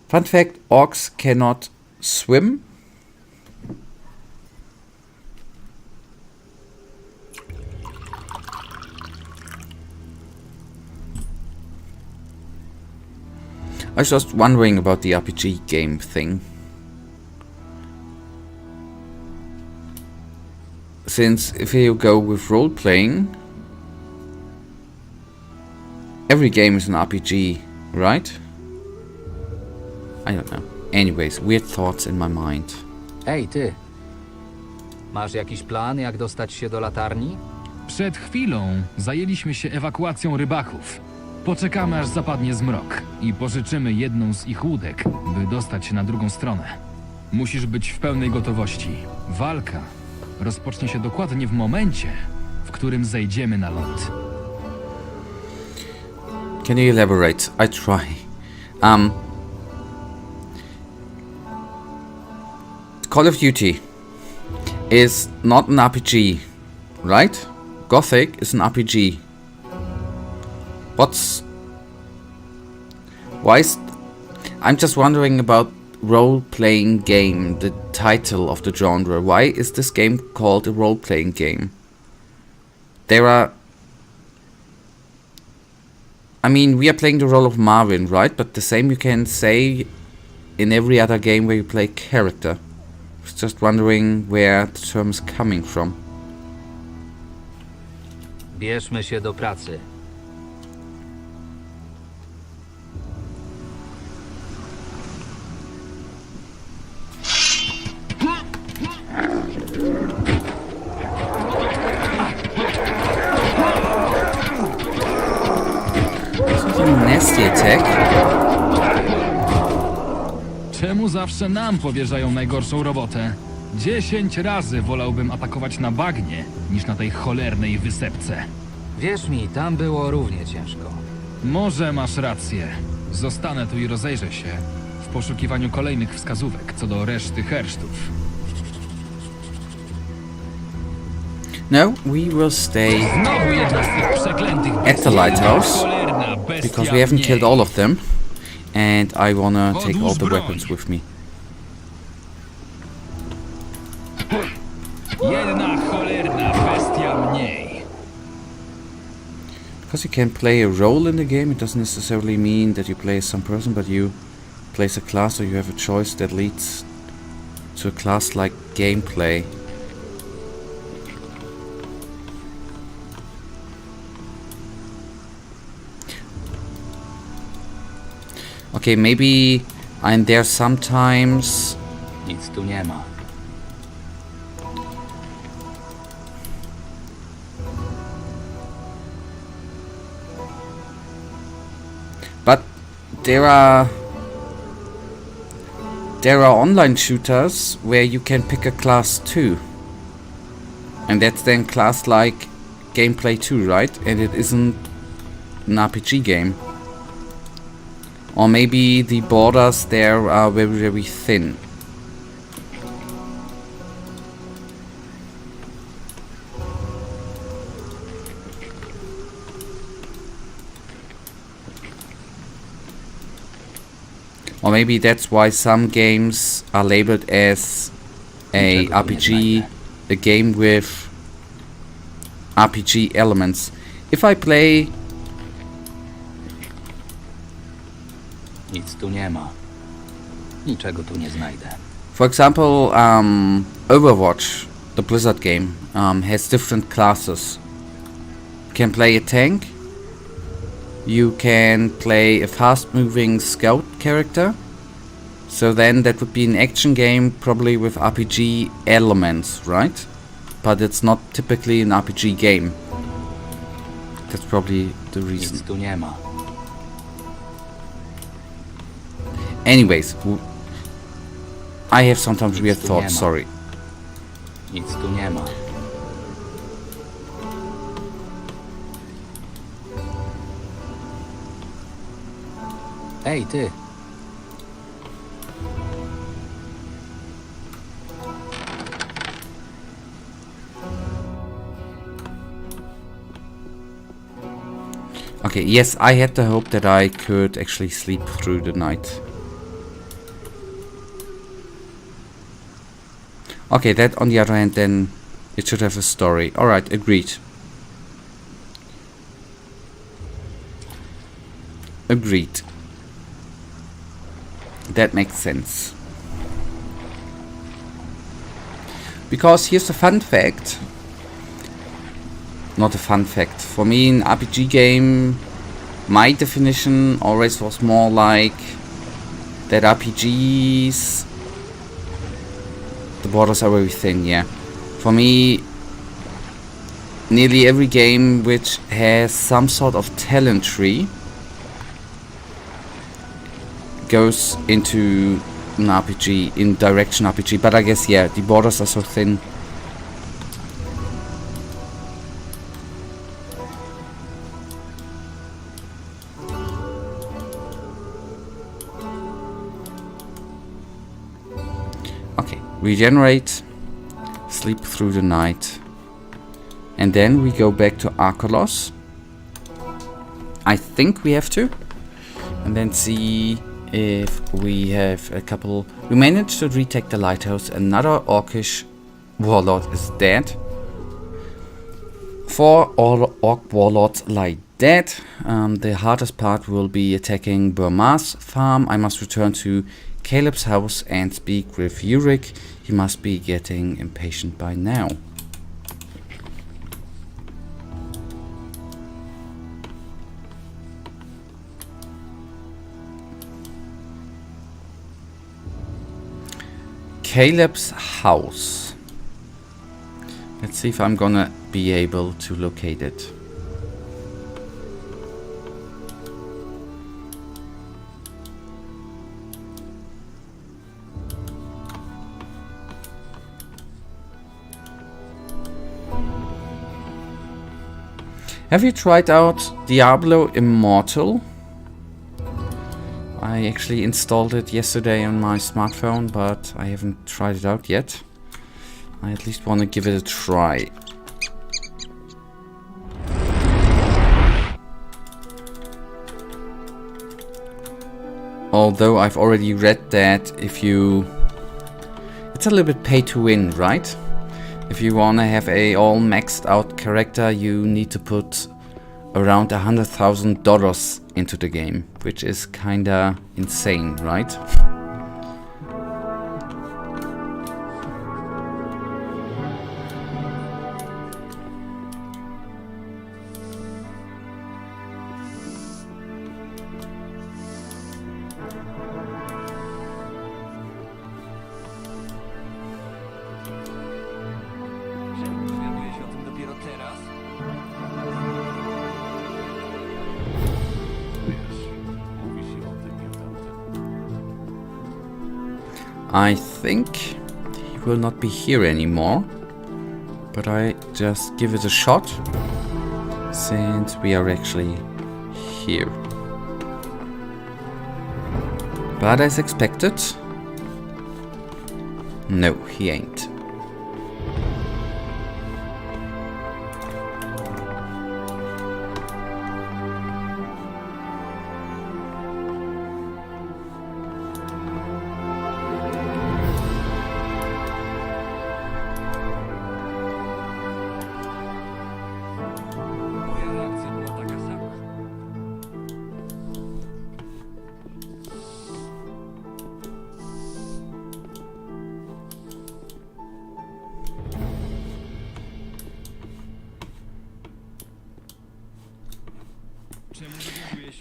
Fun fact, orcs cannot swim. I was just wondering about the RPG game thing. Since if you go with role-playing, every game is an RPG, right? I don't know. Anyways, weird thoughts in my mind. Ej, ty. Masz jakiś plan, jak dostać się do latarni? Przed chwilą zajęliśmy się ewakuacją rybaków. Poczekamy, aż zapadnie zmrok i pożyczymy jedną z ich łódek, by dostać się na drugą stronę. Musisz być w pełnej gotowości. Walka rozpocznie się dokładnie w momencie, w którym zejdziemy na ląd. Can you elaborate? I try. Call of Duty is not an RPG, right? Gothic is an RPG. I'm just wondering about role-playing game, the title of the genre. Why is this game called a role-playing game? We are playing the role of Marvin, right? But the same you can say in every other game where you play character. I was just wondering where the term is coming from. Bierzmy się do pracy. Nasty attack. Czemu zawsze nam powierzają najgorszą robotę? 10 razy wolałbym atakować na bagnie, niż na tej cholernej wysepce. Wierz mi, tam było równie ciężko. Może masz rację. Zostanę tu i rozejrzę się w poszukiwaniu kolejnych wskazówek co do reszty hersztów. No, we will stay Znowu jedna z tych przeklętych at the lighthouse cholerna bestia because we haven't mniej. killed all of them, and I wanna take all the weapons with me. Jedna cholerna bestia mniej. Because you can play a role in the game, it doesn't necessarily mean that you play as some person, but you play as a class, or you have a choice that leads to a class-like gameplay. Okay, maybe I'm there sometimes. Nic tu nie ma. But there are there are online shooters where you can pick a class too. And that's then class-like gameplay too, right? And it isn't an RPG game. Or maybe the borders there are very, very thin. Or maybe that's why some games are labeled as a RPG, a game with RPG elements. If I play... Nic tu nie ma. Niczego tu nie znajdę. For example, Overwatch, the Blizzard game, has different classes. You can play a tank. You can play a fast-moving scout character. So then that would be an action game, probably with RPG elements, right? But it's not typically an RPG game. That's probably the reason. Nic tu nie ma. Anyways, I have sometimes weird thoughts, sorry. Nic tu nie ma. Ej, ty! Okay, yes, I had the hope that I could actually sleep through the night. Okay, that on the other hand, then it should have a story. Alright, agreed. Agreed. That makes sense. Because here's a fun fact. Not a fun fact. For me, an RPG game, my definition always was more like that RPGs, the borders are very thin, yeah. For me, nearly every game which has some sort of talent tree goes into an RPG, in direction RPG, but I guess, yeah, the borders are so thin. Okay, regenerate, sleep through the night, and then we go back to Archolos. I think we have to, and then see if we have a couple. We managed to retake the lighthouse. Another orcish warlord is dead. 4 orc warlords lie dead. The hardest part will be attacking Burma's farm. I must return to Caleb's house and speak with Yurik. He must be getting impatient by now. Caleb's house. Let's see if I'm gonna be able to locate it. Have you tried out Diablo Immortal? I actually installed it yesterday on my smartphone, but I haven't tried it out yet. I at least want to give it a try. Although I've already read that if you... It's a little bit pay to win, right? If you want to have a all maxed out character, you need to put around $100,000 into the game, which is kinda insane, right? I think he will not be here anymore. But I just give it a shot, since we are actually here. But as expected, no, he ain't.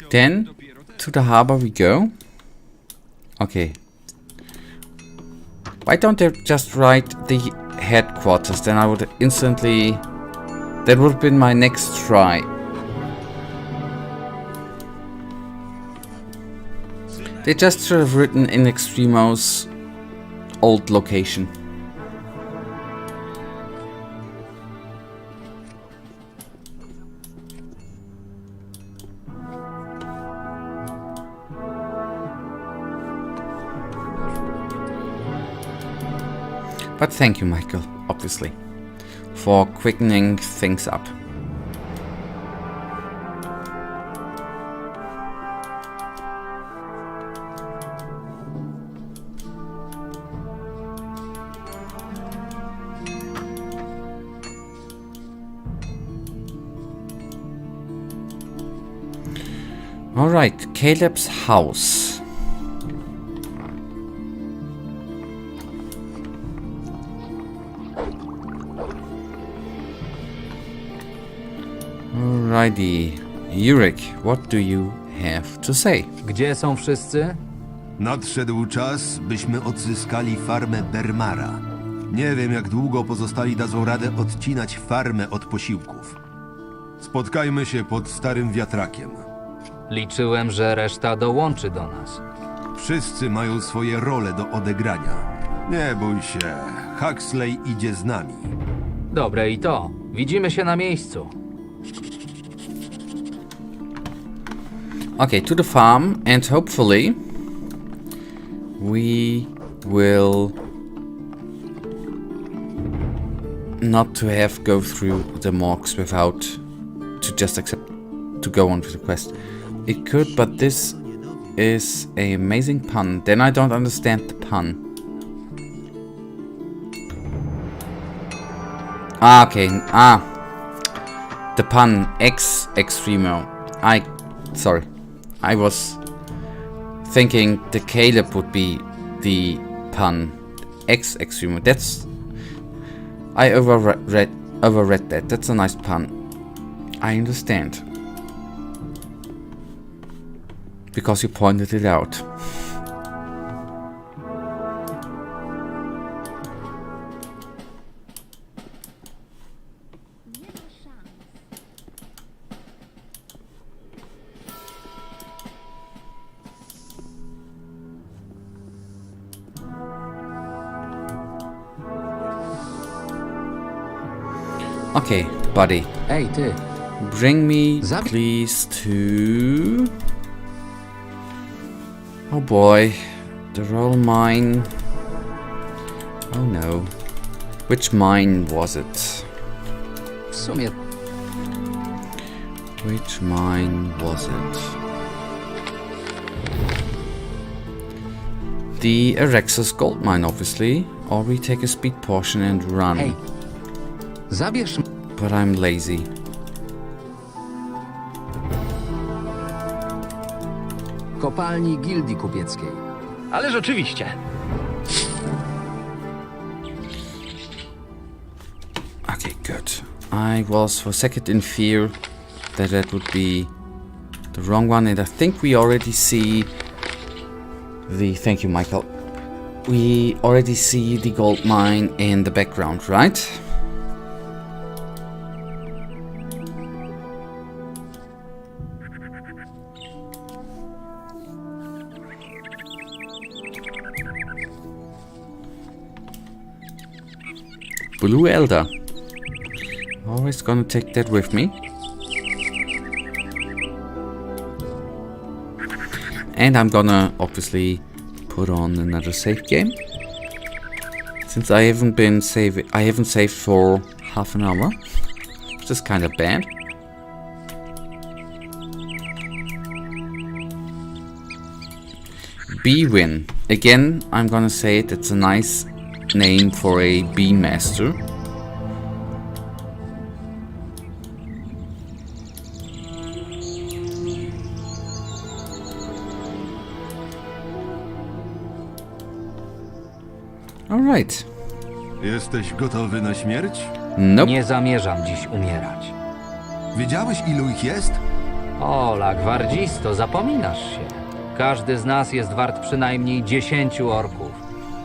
Then to the harbor we go. Okay. Why don't they just write the headquarters? Then I would instantly... That would have been my next try. They just should have written in Extremo's old location. But thank you, Michael, obviously, for quickening things up. All right, Caleb's house. Alrighty, Yurik, what do you have to say? Gdzie są wszyscy? Nadszedł czas, byśmy odzyskali farmę Bermara. Nie wiem, jak długo pozostali dadzą radę odcinać farmę od posiłków. Spotkajmy się pod starym wiatrakiem. Liczyłem, że reszta dołączy do nas. Wszyscy mają swoje role do odegrania. Nie bój się, Huxley idzie z nami. Dobre i to. Widzimy się na miejscu. Okay, to the farm, and hopefully we will not to have go through the morgues without to just accept to go on with the quest. It could, but this is an amazing pun. Then I don't understand the pun. Ah, okay. Ah, the pun ex extremo. Sorry. I was thinking the Caleb would be the pun. Ex extremo. That's... I overread that. That's a nice pun. I understand. Because you pointed it out. Okay, buddy. Ej, ty. Bring me, please, to... Oh boy. The roll mine. Oh no. Which mine was it? W sumie Which mine was it? The Erexus gold mine, obviously. Or we take a speed potion and run. Ej. Zabierz... But I'm lazy. kopalni gildii kupieckiej. Ależ oczywiście. Okay, good. I was for a second in fear that that would be the wrong one, and I think we already see the... Thank you, Michael. We already see the gold mine in the background, right? ULU Elder. Always gonna take that with me. And I'm gonna obviously put on another save game. Since I haven't saved for half an hour, which is kind of bad. B-Win. Again, I'm gonna say it, it's a nice name for a bean master. Alright. Jesteś gotowy na śmierć? Nope. Nie zamierzam dziś umierać. Wiedziałeś, ilu ich jest? Ola, gwardzisto, zapominasz się. Każdy z nas jest wart przynajmniej 10 orków.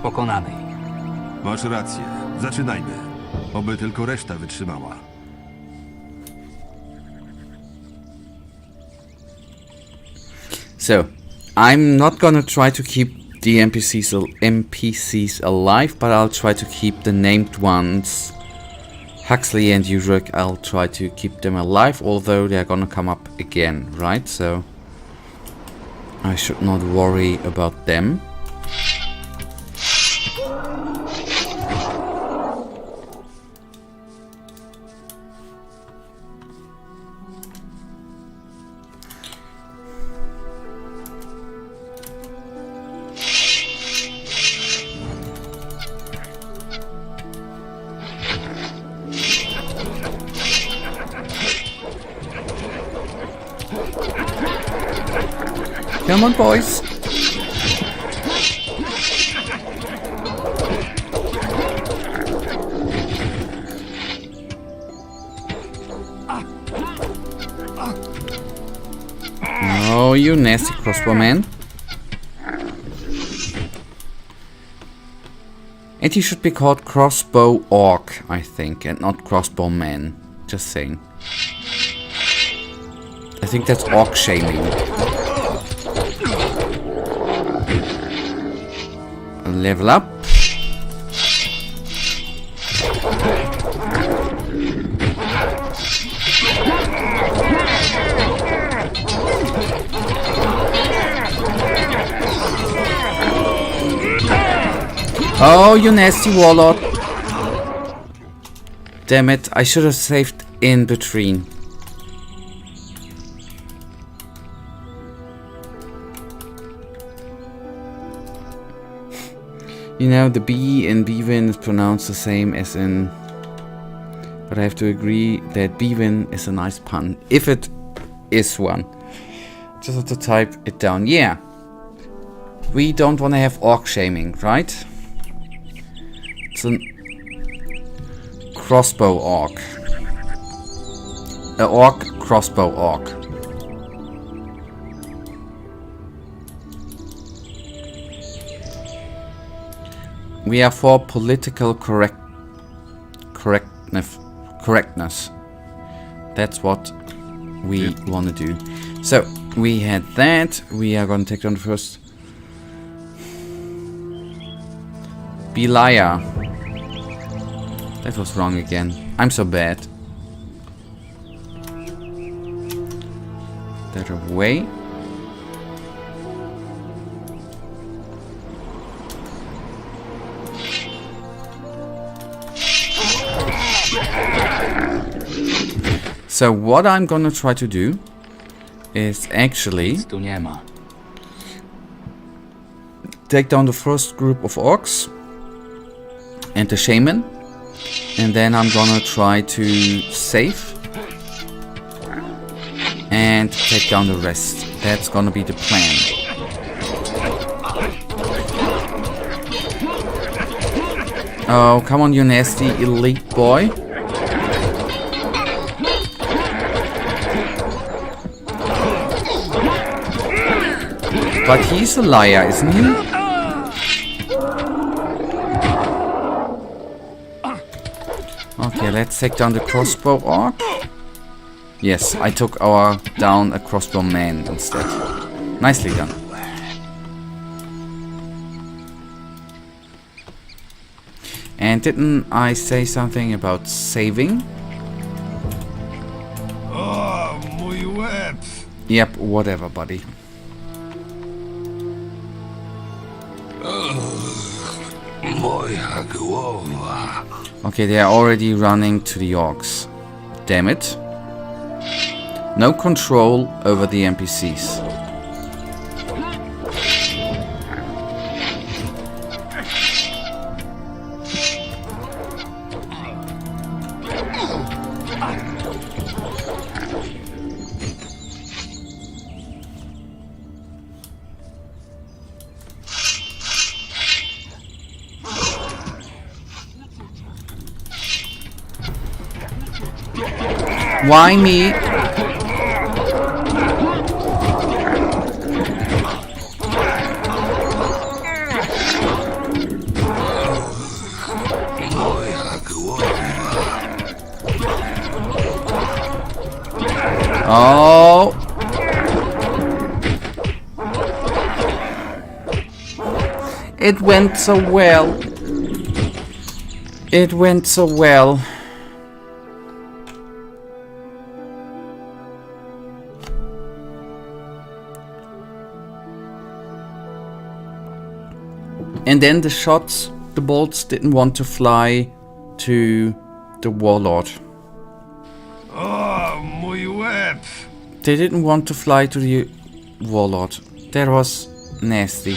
Pokonanej. Masz rację. Zaczynajmy. Oby tylko reszta wytrzymała. So, I'm not gonna try to keep the NPCs alive, but I'll try to keep the named ones. Huxley and Uruk, I'll try to keep them alive, although they're gonna come up again, right? So I should not worry about them. Come on, boys. Oh, you nasty crossbow man. And he should be called Crossbow Orc, I think, and not Crossbow Man. Just saying. I think that's orc shaming. Level up. Oh, you nasty warlord. Damn it, I should have saved in between. You know, the B in Bwin is pronounced the same as in... But I have to agree that Bwin is a nice pun. If it is one. Just have to type it down. Yeah. We don't want to have orc shaming, right? It's a crossbow orc. A orc crossbow orc. We are for political correctness. That's what we want to do. So, we had that. We are going to take down the first. Belia. That was wrong again. I'm so bad. That away. So what I'm gonna try to do is actually Nic tu nie ma. take down the first group of orcs and the shaman, and then I'm gonna try to save and take down the rest. That's gonna be the plan. Oh, come on, you nasty elite boy. But he's a liar, isn't he? Okay, let's take down the crossbow orc. Yes, I took down a crossbow man instead. Nicely done. And didn't I say something about saving? O, mój łeb! Yep, whatever, buddy. Moja głowa. Okay, they are already running to the orcs. Damn it. No control over the NPCs. Why me? Oh. It went so well. It went so well. And then the shots, the bolts didn't want to fly to the warlord. O, mój łeb! They didn't want to fly to the warlord. That was nasty.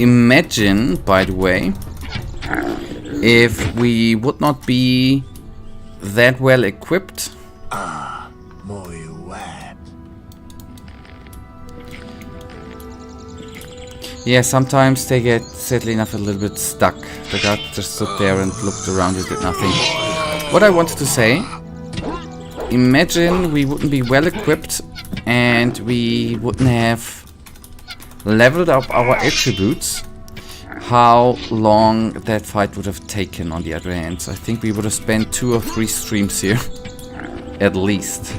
Imagine, by the way, if we would not be that well equipped. Mój łeb. Yeah, sometimes they get, sadly enough, a little bit stuck. The guy just stood there and looked around and did nothing. What I wanted to say, imagine we wouldn't be well equipped and we wouldn't have leveled up our attributes, how long that fight would have taken on the other hand. I think we would have spent 2 or 3 streams here, at least.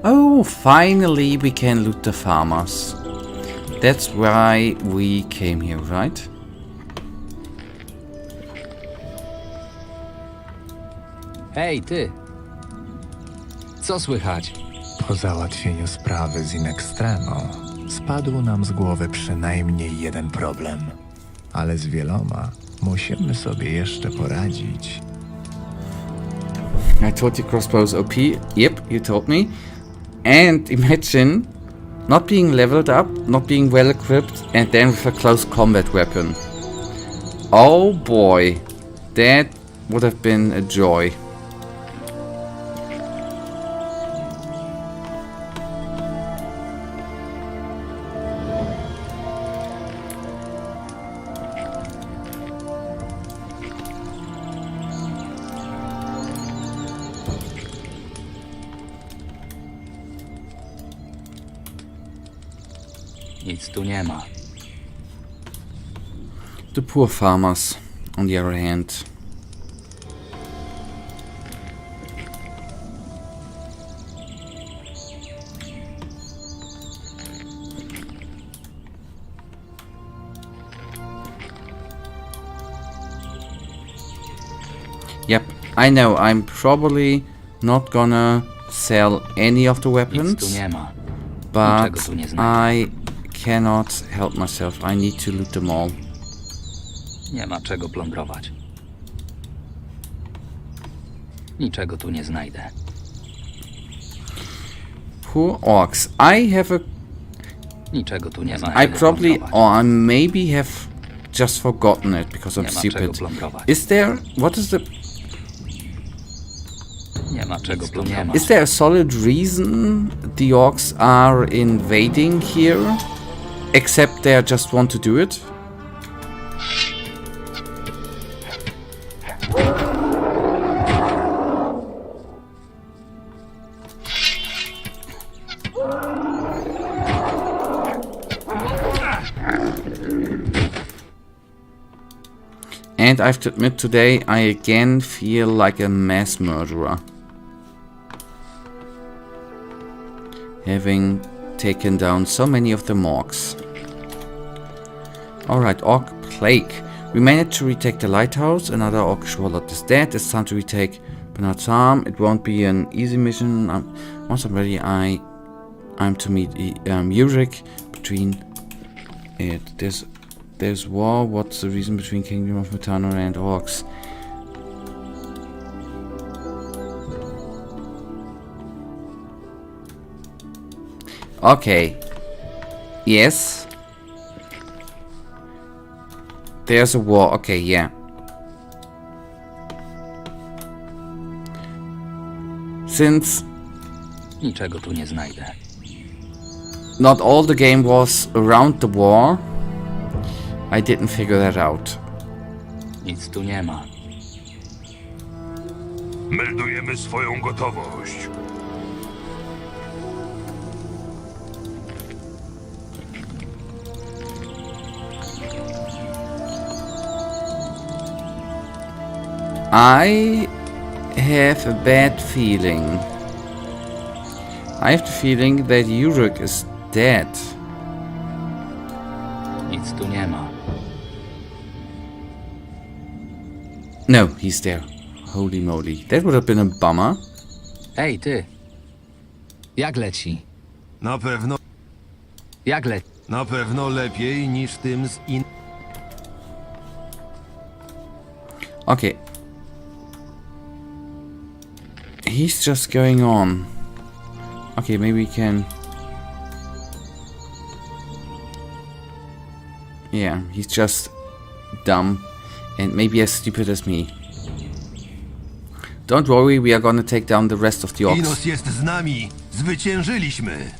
Oh, finally we can loot the farmers. That's why we came here, right? Hej, ty! Co słychać? Po załatwieniu sprawy z In Extremo spadł nam z głowy przynajmniej jeden problem. Ale z wieloma musimy sobie jeszcze poradzić. I told you crossbows OP. Yep, you told me. And imagine not being leveled up, not being well equipped, and then with a close combat weapon. Oh boy, that would have been a joy. Nic tu nie ma. The poor farmers, on the other hand. Yep, I know, I'm probably not gonna sell any of the Nic weapons, tu nie ma. but Niczego tu nie znajdę. I cannot help myself. I need to loot them all. Nie ma czego plądrować. Niczego tu nie znajdę. Poor orcs. I have a... Niczego tu nie ma. I probably, or I maybe have just forgotten it because I'm Nie ma czego stupid. plądrować. Is there... What is the... Nie ma czego plądrować. Is there a solid reason the orcs are invading here? Except they just want to do it? And I have to admit, today I again feel like a mass murderer. Having taken down so many of the orcs. Alright, Orc Plague. We managed to retake the lighthouse. Another Orc warlord is dead. It's time to retake Bernard's Arm. It won't be an easy mission. Once I'm ready, I'm to meet Yurik. Between it. There's war. What's the reason between Kingdom of Myrtana and Orcs? Okay. Yes. There's a war. Okay, yeah. Since Niczego tu nie znajdę. not all the game was around the war, I didn't figure that out. Nic tu nie ma. Meldujemy swoją gotowość. I have a bad feeling. I have the feeling that Yurik is dead. Nic tu nie ma. No, he's there. Holy moly. That would have been a bummer. Hej, ty. Jak leci? Na pewno, Jak leci? na pewno lepiej niż tym z in... Okay. He's just going on. Okay, maybe we can... Yeah, he's just dumb and maybe as stupid as me. Don't worry, we are gonna take down the rest of the orcs. Inos jest z nami! Zwyciężyliśmy!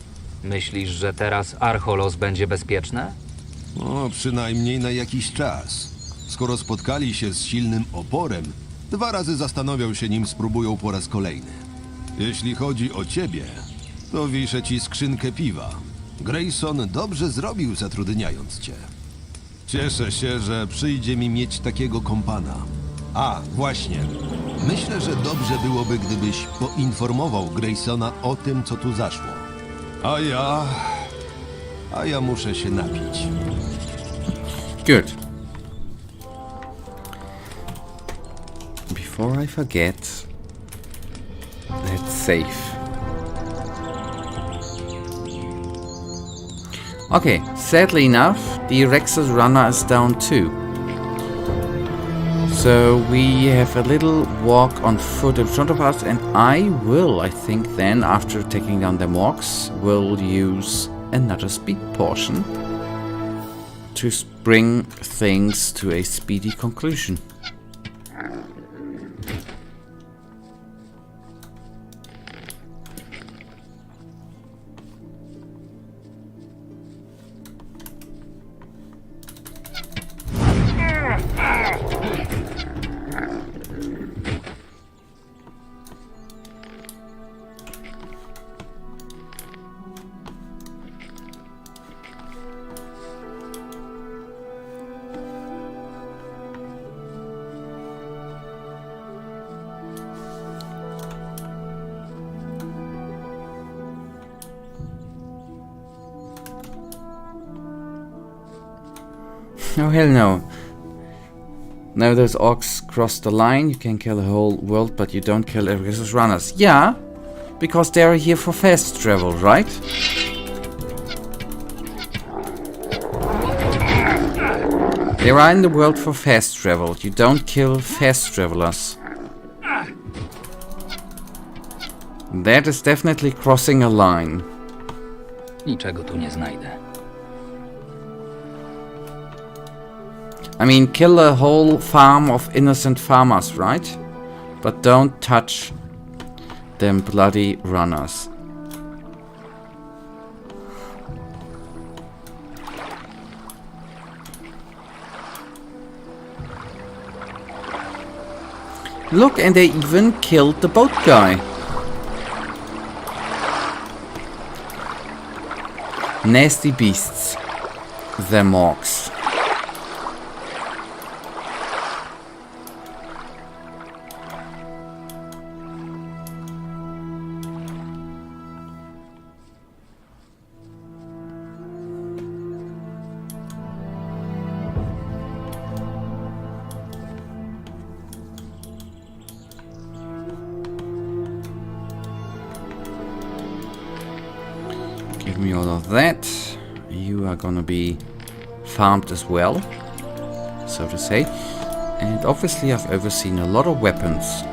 Myślisz, że teraz Archolos będzie bezpieczne? O, przynajmniej na jakiś czas. Skoro spotkali się z silnym oporem, 2 razy zastanowią się, nim spróbują po raz kolejny. Jeśli chodzi o ciebie, to wiszę ci skrzynkę piwa. Grayson dobrze zrobił, zatrudniając cię. Cieszę się, że przyjdzie mi mieć takiego kompana. A, właśnie. Myślę, że dobrze byłoby, gdybyś poinformował Graysona o tym, co tu zaszło. A ja muszę się napić. Good. Before I forget, let's save. Okay, sadly enough, the Rex's runner is down too. So we have a little walk on foot in front of us, and I think then, after taking down the orcs, will use another speed portion to bring things to a speedy conclusion. Oh hell no. Now those orcs cross the line, you can kill the whole world, but you don't kill Archolos runners. Yeah, because they are here for fast travel, right? They are in the world for fast travel. You don't kill fast travelers. That is definitely crossing a line. Niczego tu nie znajdę. I mean, kill a whole farm of innocent farmers, right? But don't touch Them bloody runners. Look, and they even killed the boat guy. Nasty beasts. Them orcs. Give me all of that. You are gonna be farmed as well, so to say. And obviously I've overseen a lot of weapons.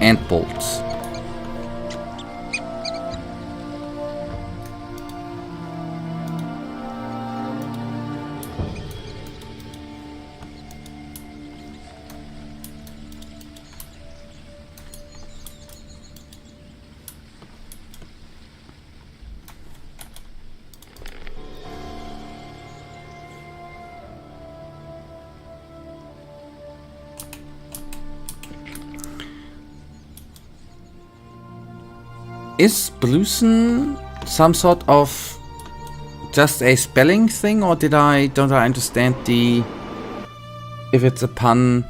And bolts. Is Blusen some sort of just a spelling thing, or don't I understand if it's a pun?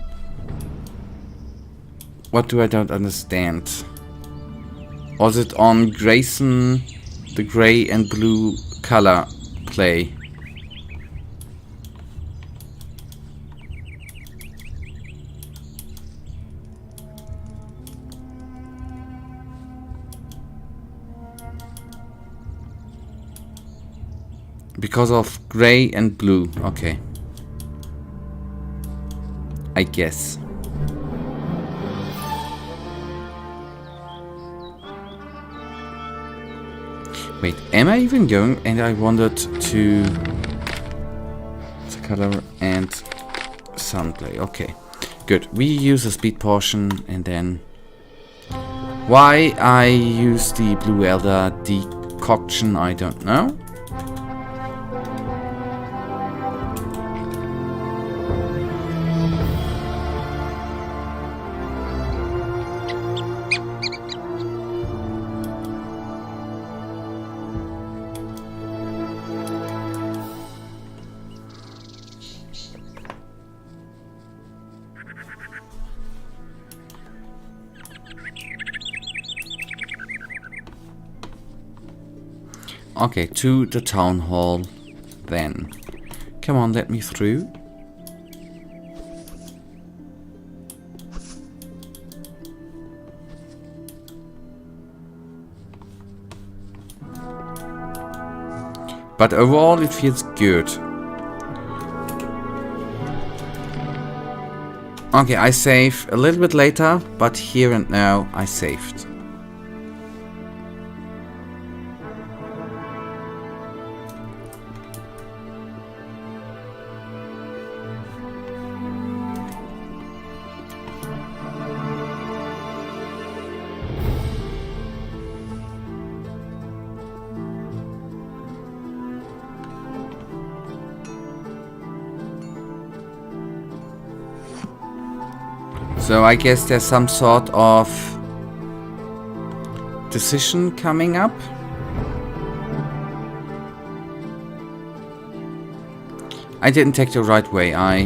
What do I don't understand? Was it on Grayson, the gray and blue color play? Because of gray and blue, okay. I guess. Wait, am I even going? And I wanted to the color and sunplay. Okay, good. We use a speed portion, and then why I use the blue elder decoction, I don't know. Okay, to the town hall then. Come on, let me through. But overall it feels good. Okay, I save a little bit later, but here and now I saved. So I guess there's some sort of decision coming up. I didn't take the right way, I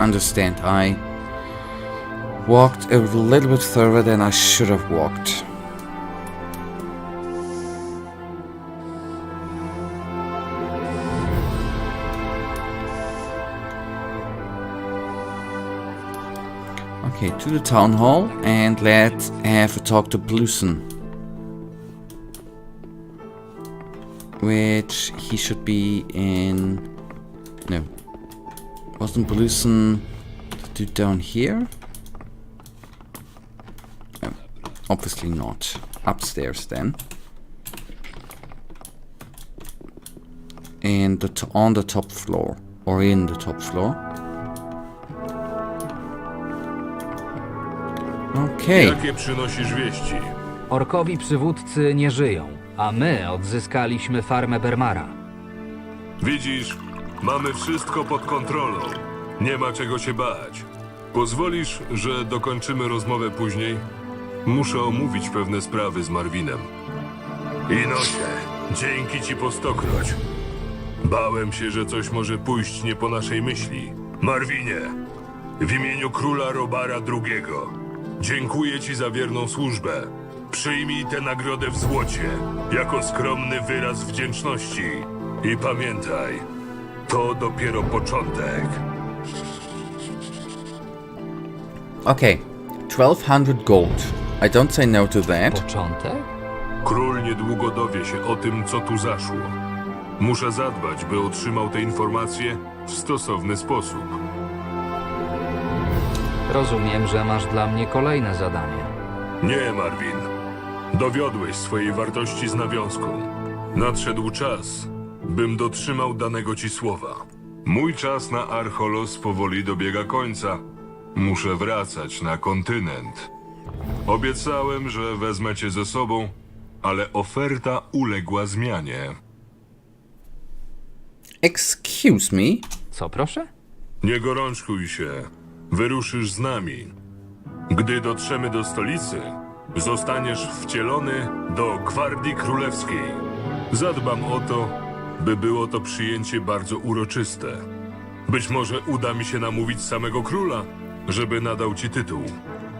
understand. I walked a little bit further than I should have walked. Okay, to the town hall, and let's have a talk to Blusen. Which he should be in... No. Wasn't Blusen the dude down here? No, obviously not. Upstairs then. And on the top floor. Or in the top floor. Okay. Jakie przynosisz wieści? Orkowi przywódcy nie żyją, a my odzyskaliśmy farmę Bermara. Widzisz, mamy wszystko pod kontrolą. Nie ma czego się bać. Pozwolisz, że dokończymy rozmowę później? Muszę omówić pewne sprawy z Marvinem. Inosie, dzięki ci po stokroć. Bałem się, że coś może pójść nie po naszej myśli. Marvinie, w imieniu króla Robara II, dziękuję ci za wierną służbę. Przyjmij tę nagrodę w złocie, jako skromny wyraz wdzięczności. I pamiętaj, to dopiero początek. Okay, 1200 gold. I don't say no to that. Początek? Król niedługo dowie się o tym, co tu zaszło. Muszę zadbać, by otrzymał te informacje w stosowny sposób. Rozumiem, że masz dla mnie kolejne zadanie. Nie, Marvin. Dowiodłeś swojej wartości z nawiązką. Nadszedł czas, bym dotrzymał danego ci słowa. Mój czas na Archolos powoli dobiega końca. Muszę wracać na kontynent. Obiecałem, że wezmę cię ze sobą, ale oferta uległa zmianie. Excuse me? Co proszę? Nie gorączkuj się. Wyruszysz z nami. Gdy dotrzemy do stolicy, zostaniesz wcielony do Gwardii Królewskiej. Zadbam o to, by było to przyjęcie bardzo uroczyste. Być może uda mi się namówić samego króla, żeby nadał ci tytuł.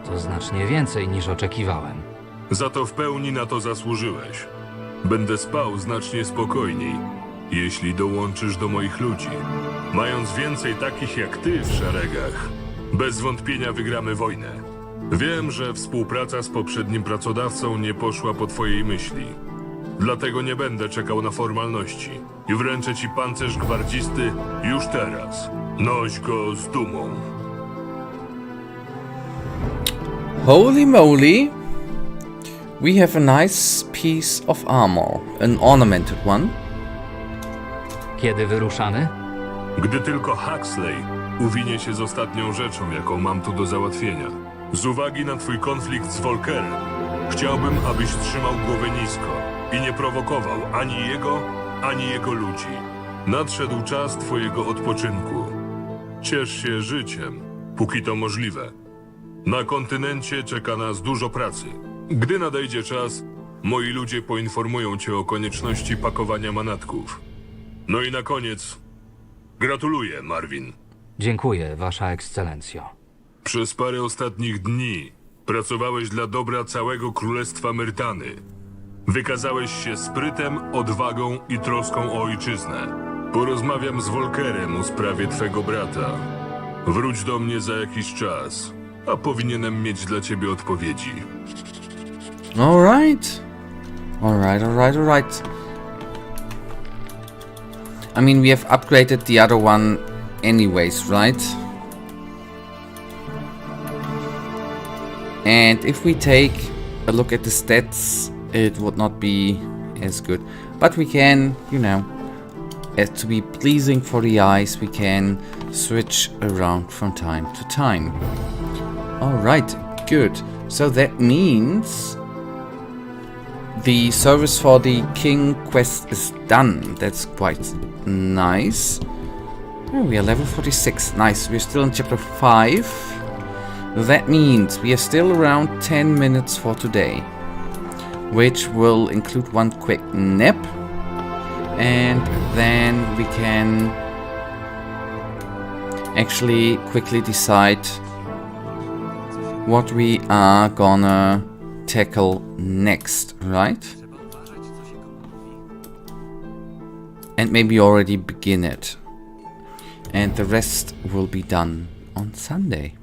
To znacznie więcej niż oczekiwałem. Za to w pełni na to zasłużyłeś. Będę spał znacznie spokojniej, jeśli dołączysz do moich ludzi. Mając więcej takich jak ty w szeregach, bez wątpienia wygramy wojnę. Wiem, że współpraca z poprzednim pracodawcą nie poszła po twojej myśli. Dlatego nie będę czekał na formalności i wręczę ci pancerz gwardzisty już teraz. Noś go z dumą. Holy moly! We have a nice piece of armor. An ornamented one. Kiedy wyruszamy? Gdy tylko Huxley uwinie się z ostatnią rzeczą, jaką mam tu do załatwienia. Z uwagi na twój konflikt z Volkerem, chciałbym, abyś trzymał głowę nisko i nie prowokował ani jego ludzi. Nadszedł czas twojego odpoczynku. Ciesz się życiem, póki to możliwe. Na kontynencie czeka nas dużo pracy. Gdy nadejdzie czas, moi ludzie poinformują cię o konieczności pakowania manatków. No i na koniec, gratuluję, Marvin. Dziękuję, Wasza Ekscelencjo. Przez parę ostatnich dni pracowałeś dla dobra całego Królestwa Myrtany. Wykazałeś się sprytem, odwagą i troską o ojczyznę. Porozmawiam z Volkerem o sprawie twego brata. Wróć do mnie za jakiś czas, a powinienem mieć dla ciebie odpowiedzi. Alright. Alright. I mean, we have upgraded the other one anyways, right? And if we take a look at the stats, it would not be as good. But we can, you know, to be pleasing for the eyes, we can switch around from time to time. Alright, good. So that means the service for the king quest is done. That's quite nice. Oh, we are level 46. Nice. We're still in chapter 5. That means we are still around 10 minutes for today, which will include one quick nap, and then we can actually quickly decide what we are gonna tackle next, right? And maybe already begin it. And the rest will be done on Sunday.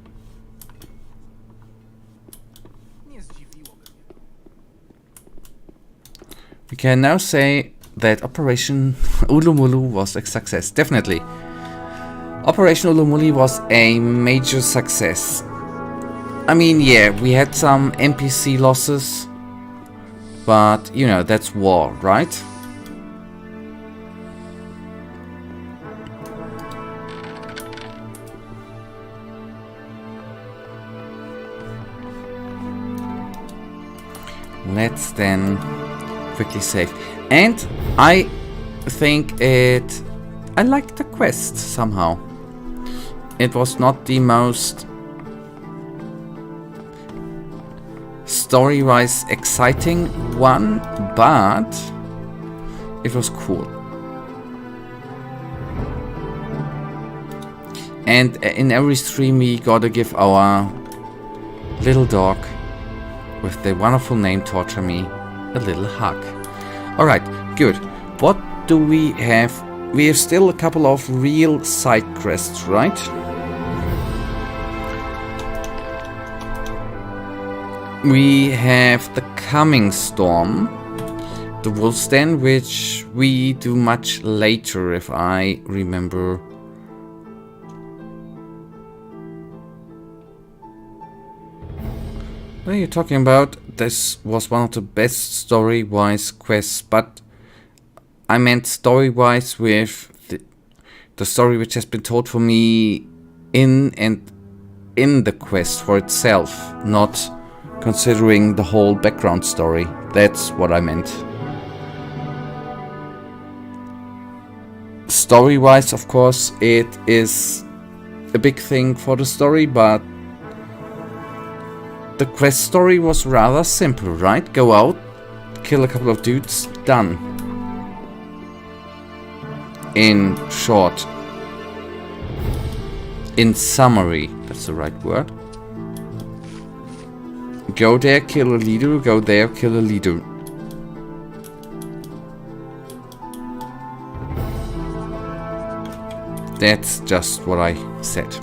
We can now say that Operation ULU-MULU was a success. Definitely. Operation ULU-MULU was a major success. I mean, yeah, we had some NPC losses, but, you know, that's war, right? let's then quickly save. And I think I liked the quest somehow. It was not the most story-wise exciting one, but it was cool. And in every stream we gotta give our little dog with the wonderful name Torture Me a little hug. Alright, good. What do we have? We have still a couple of real side quests, right? We have the Coming Storm, the Wolf's Den, which we do much later if I remember. What are you talking about? This was one of the best story-wise quests, but I meant story-wise with the story which has been told for me in the quest for itself, not considering the whole background story. That's what I meant. Story-wise, of course, it is a big thing for the story, but the quest story was rather simple, right? Go out, kill a couple of dudes, done. In short. In summary, that's the right word. Go there, kill a leader, go there, kill a leader. That's just what I said.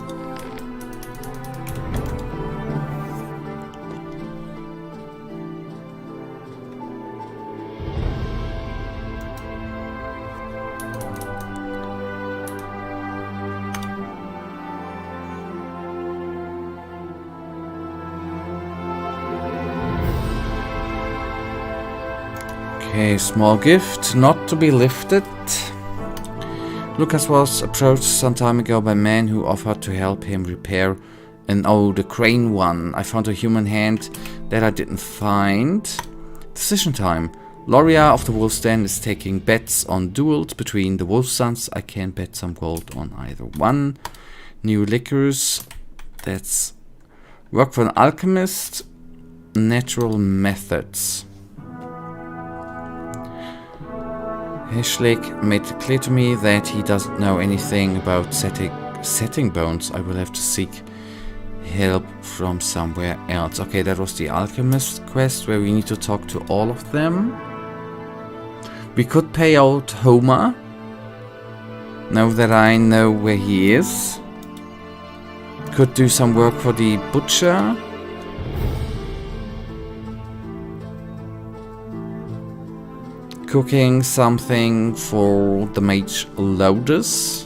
Okay, small gift, not to be lifted. Lucas was approached some time ago by men who offered to help him repair the crane one. I found a human hand that I didn't find. Decision time. Loria of the Wolf's Den is taking bets on duels between the Wolf Sons. I can bet some gold on either one. New liquors. That's work for an alchemist. Natural methods. Hishlik made it clear to me that he doesn't know anything about setting bones. I will have to seek help from somewhere else. Okay, that was the alchemist quest where we need to talk to all of them. We could pay out Homer, now that I know where he is. Could do some work for the butcher. Cooking something for the mage Lotus.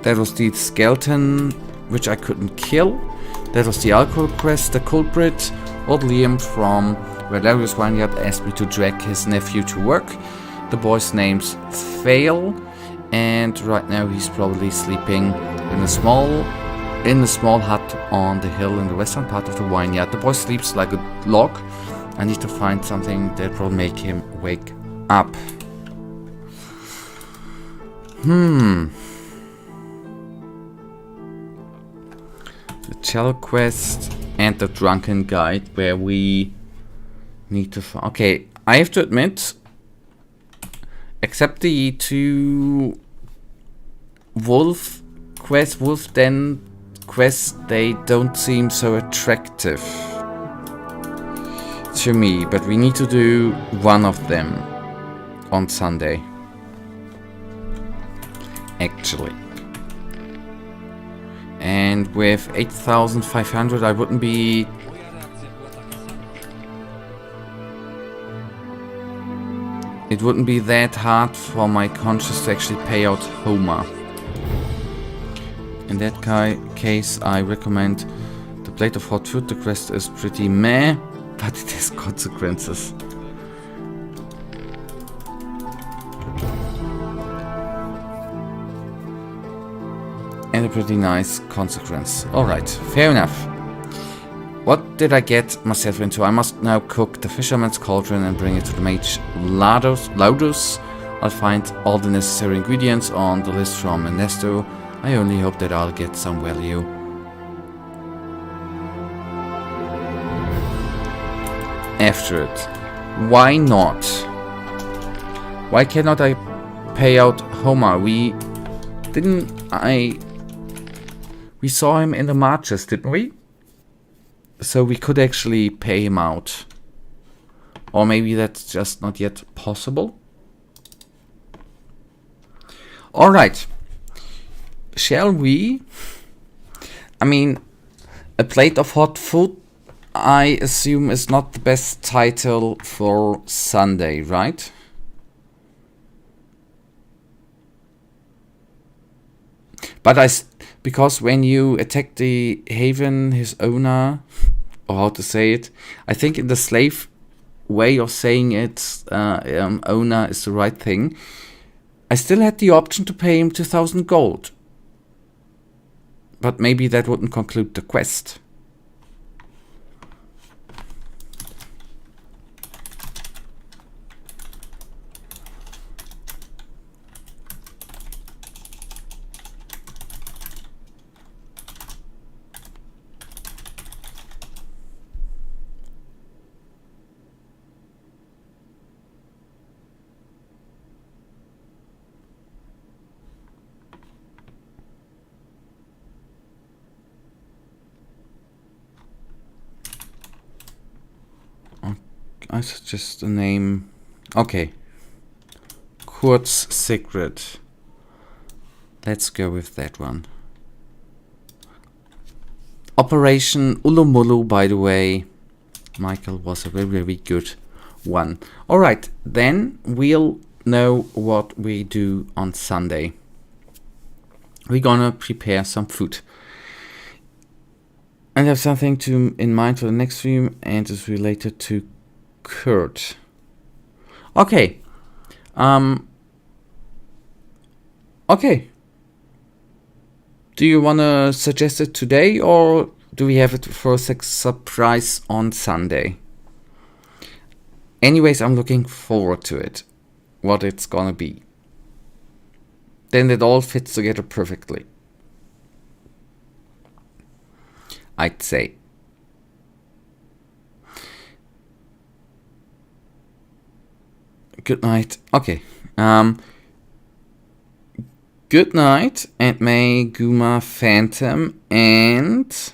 That was the skeleton which I couldn't kill. That was the alcohol quest. The culprit, old Liam from Valerius Vineyard, asked me to drag his nephew to work. The boy's name's Fail. And right now he's probably sleeping in a small hut on the hill in the western part of the vineyard. The boy sleeps like a log. I need to find something that will make him wake up. The Chell quest and the Drunken Guide where we need to find... Okay, I have to admit, except the two Wolf Den quests, they don't seem so attractive to me, but we need to do one of them on Sunday. Actually. And with 8,500 I wouldn't be... It wouldn't be that hard for my conscience to actually pay out Homer. In that case, I recommend the plate of hot food. The quest is pretty meh, but it has consequences. and a pretty nice consequence. Alright, fair enough. What did I get myself into? I must now cook the fisherman's cauldron and bring it to the mage Laudus. I'll find all the necessary ingredients on the list from Ernesto. I only hope that I'll get some value. After it. Why not? Why cannot I pay out Homer? We saw him in the marches, didn't we? So we could actually pay him out. Or maybe that's just not yet possible. Alright. Shall we? I mean, a plate of hot food, I assume, is not the best title for Sunday, right? But because when you attack the haven, his owner, or how to say it, I think in the slave way of saying it, owner is the right thing. I still had the option to pay him 2,000 gold. But maybe that wouldn't conclude the quest. I suggest the name. Okay. Kurt's Secret. Let's go with that one. Operation ULU-MULU, by the way. Michael was a very, very good one. Alright, then we'll know what we do on Sunday. We're gonna prepare some food. And have something in mind for the next stream, and it's related to Kurt. Okay. Okay. Do you want to suggest it today, or do we have it for a surprise on Sunday? Anyways, I'm looking forward to it. What it's gonna be. Then it all fits together perfectly, I'd say. Good night. Okay. Good night, and may Guma Phantom and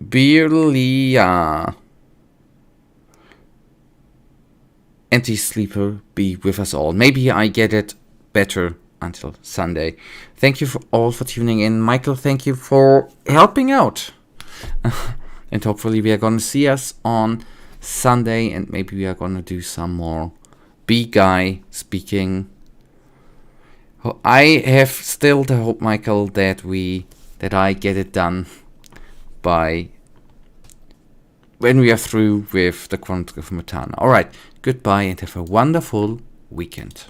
Birlia Anti-Sleeper be with us all. Maybe I get it better until Sunday. Thank you all for tuning in. Michael, thank you for helping out. And hopefully we are going to see us on Sunday, and maybe we are going to do some more B-guy speaking. I have still the hope, Michael, that I get it done by when we are through with the Chronicles of Myrtana. Alright, goodbye and have a wonderful weekend.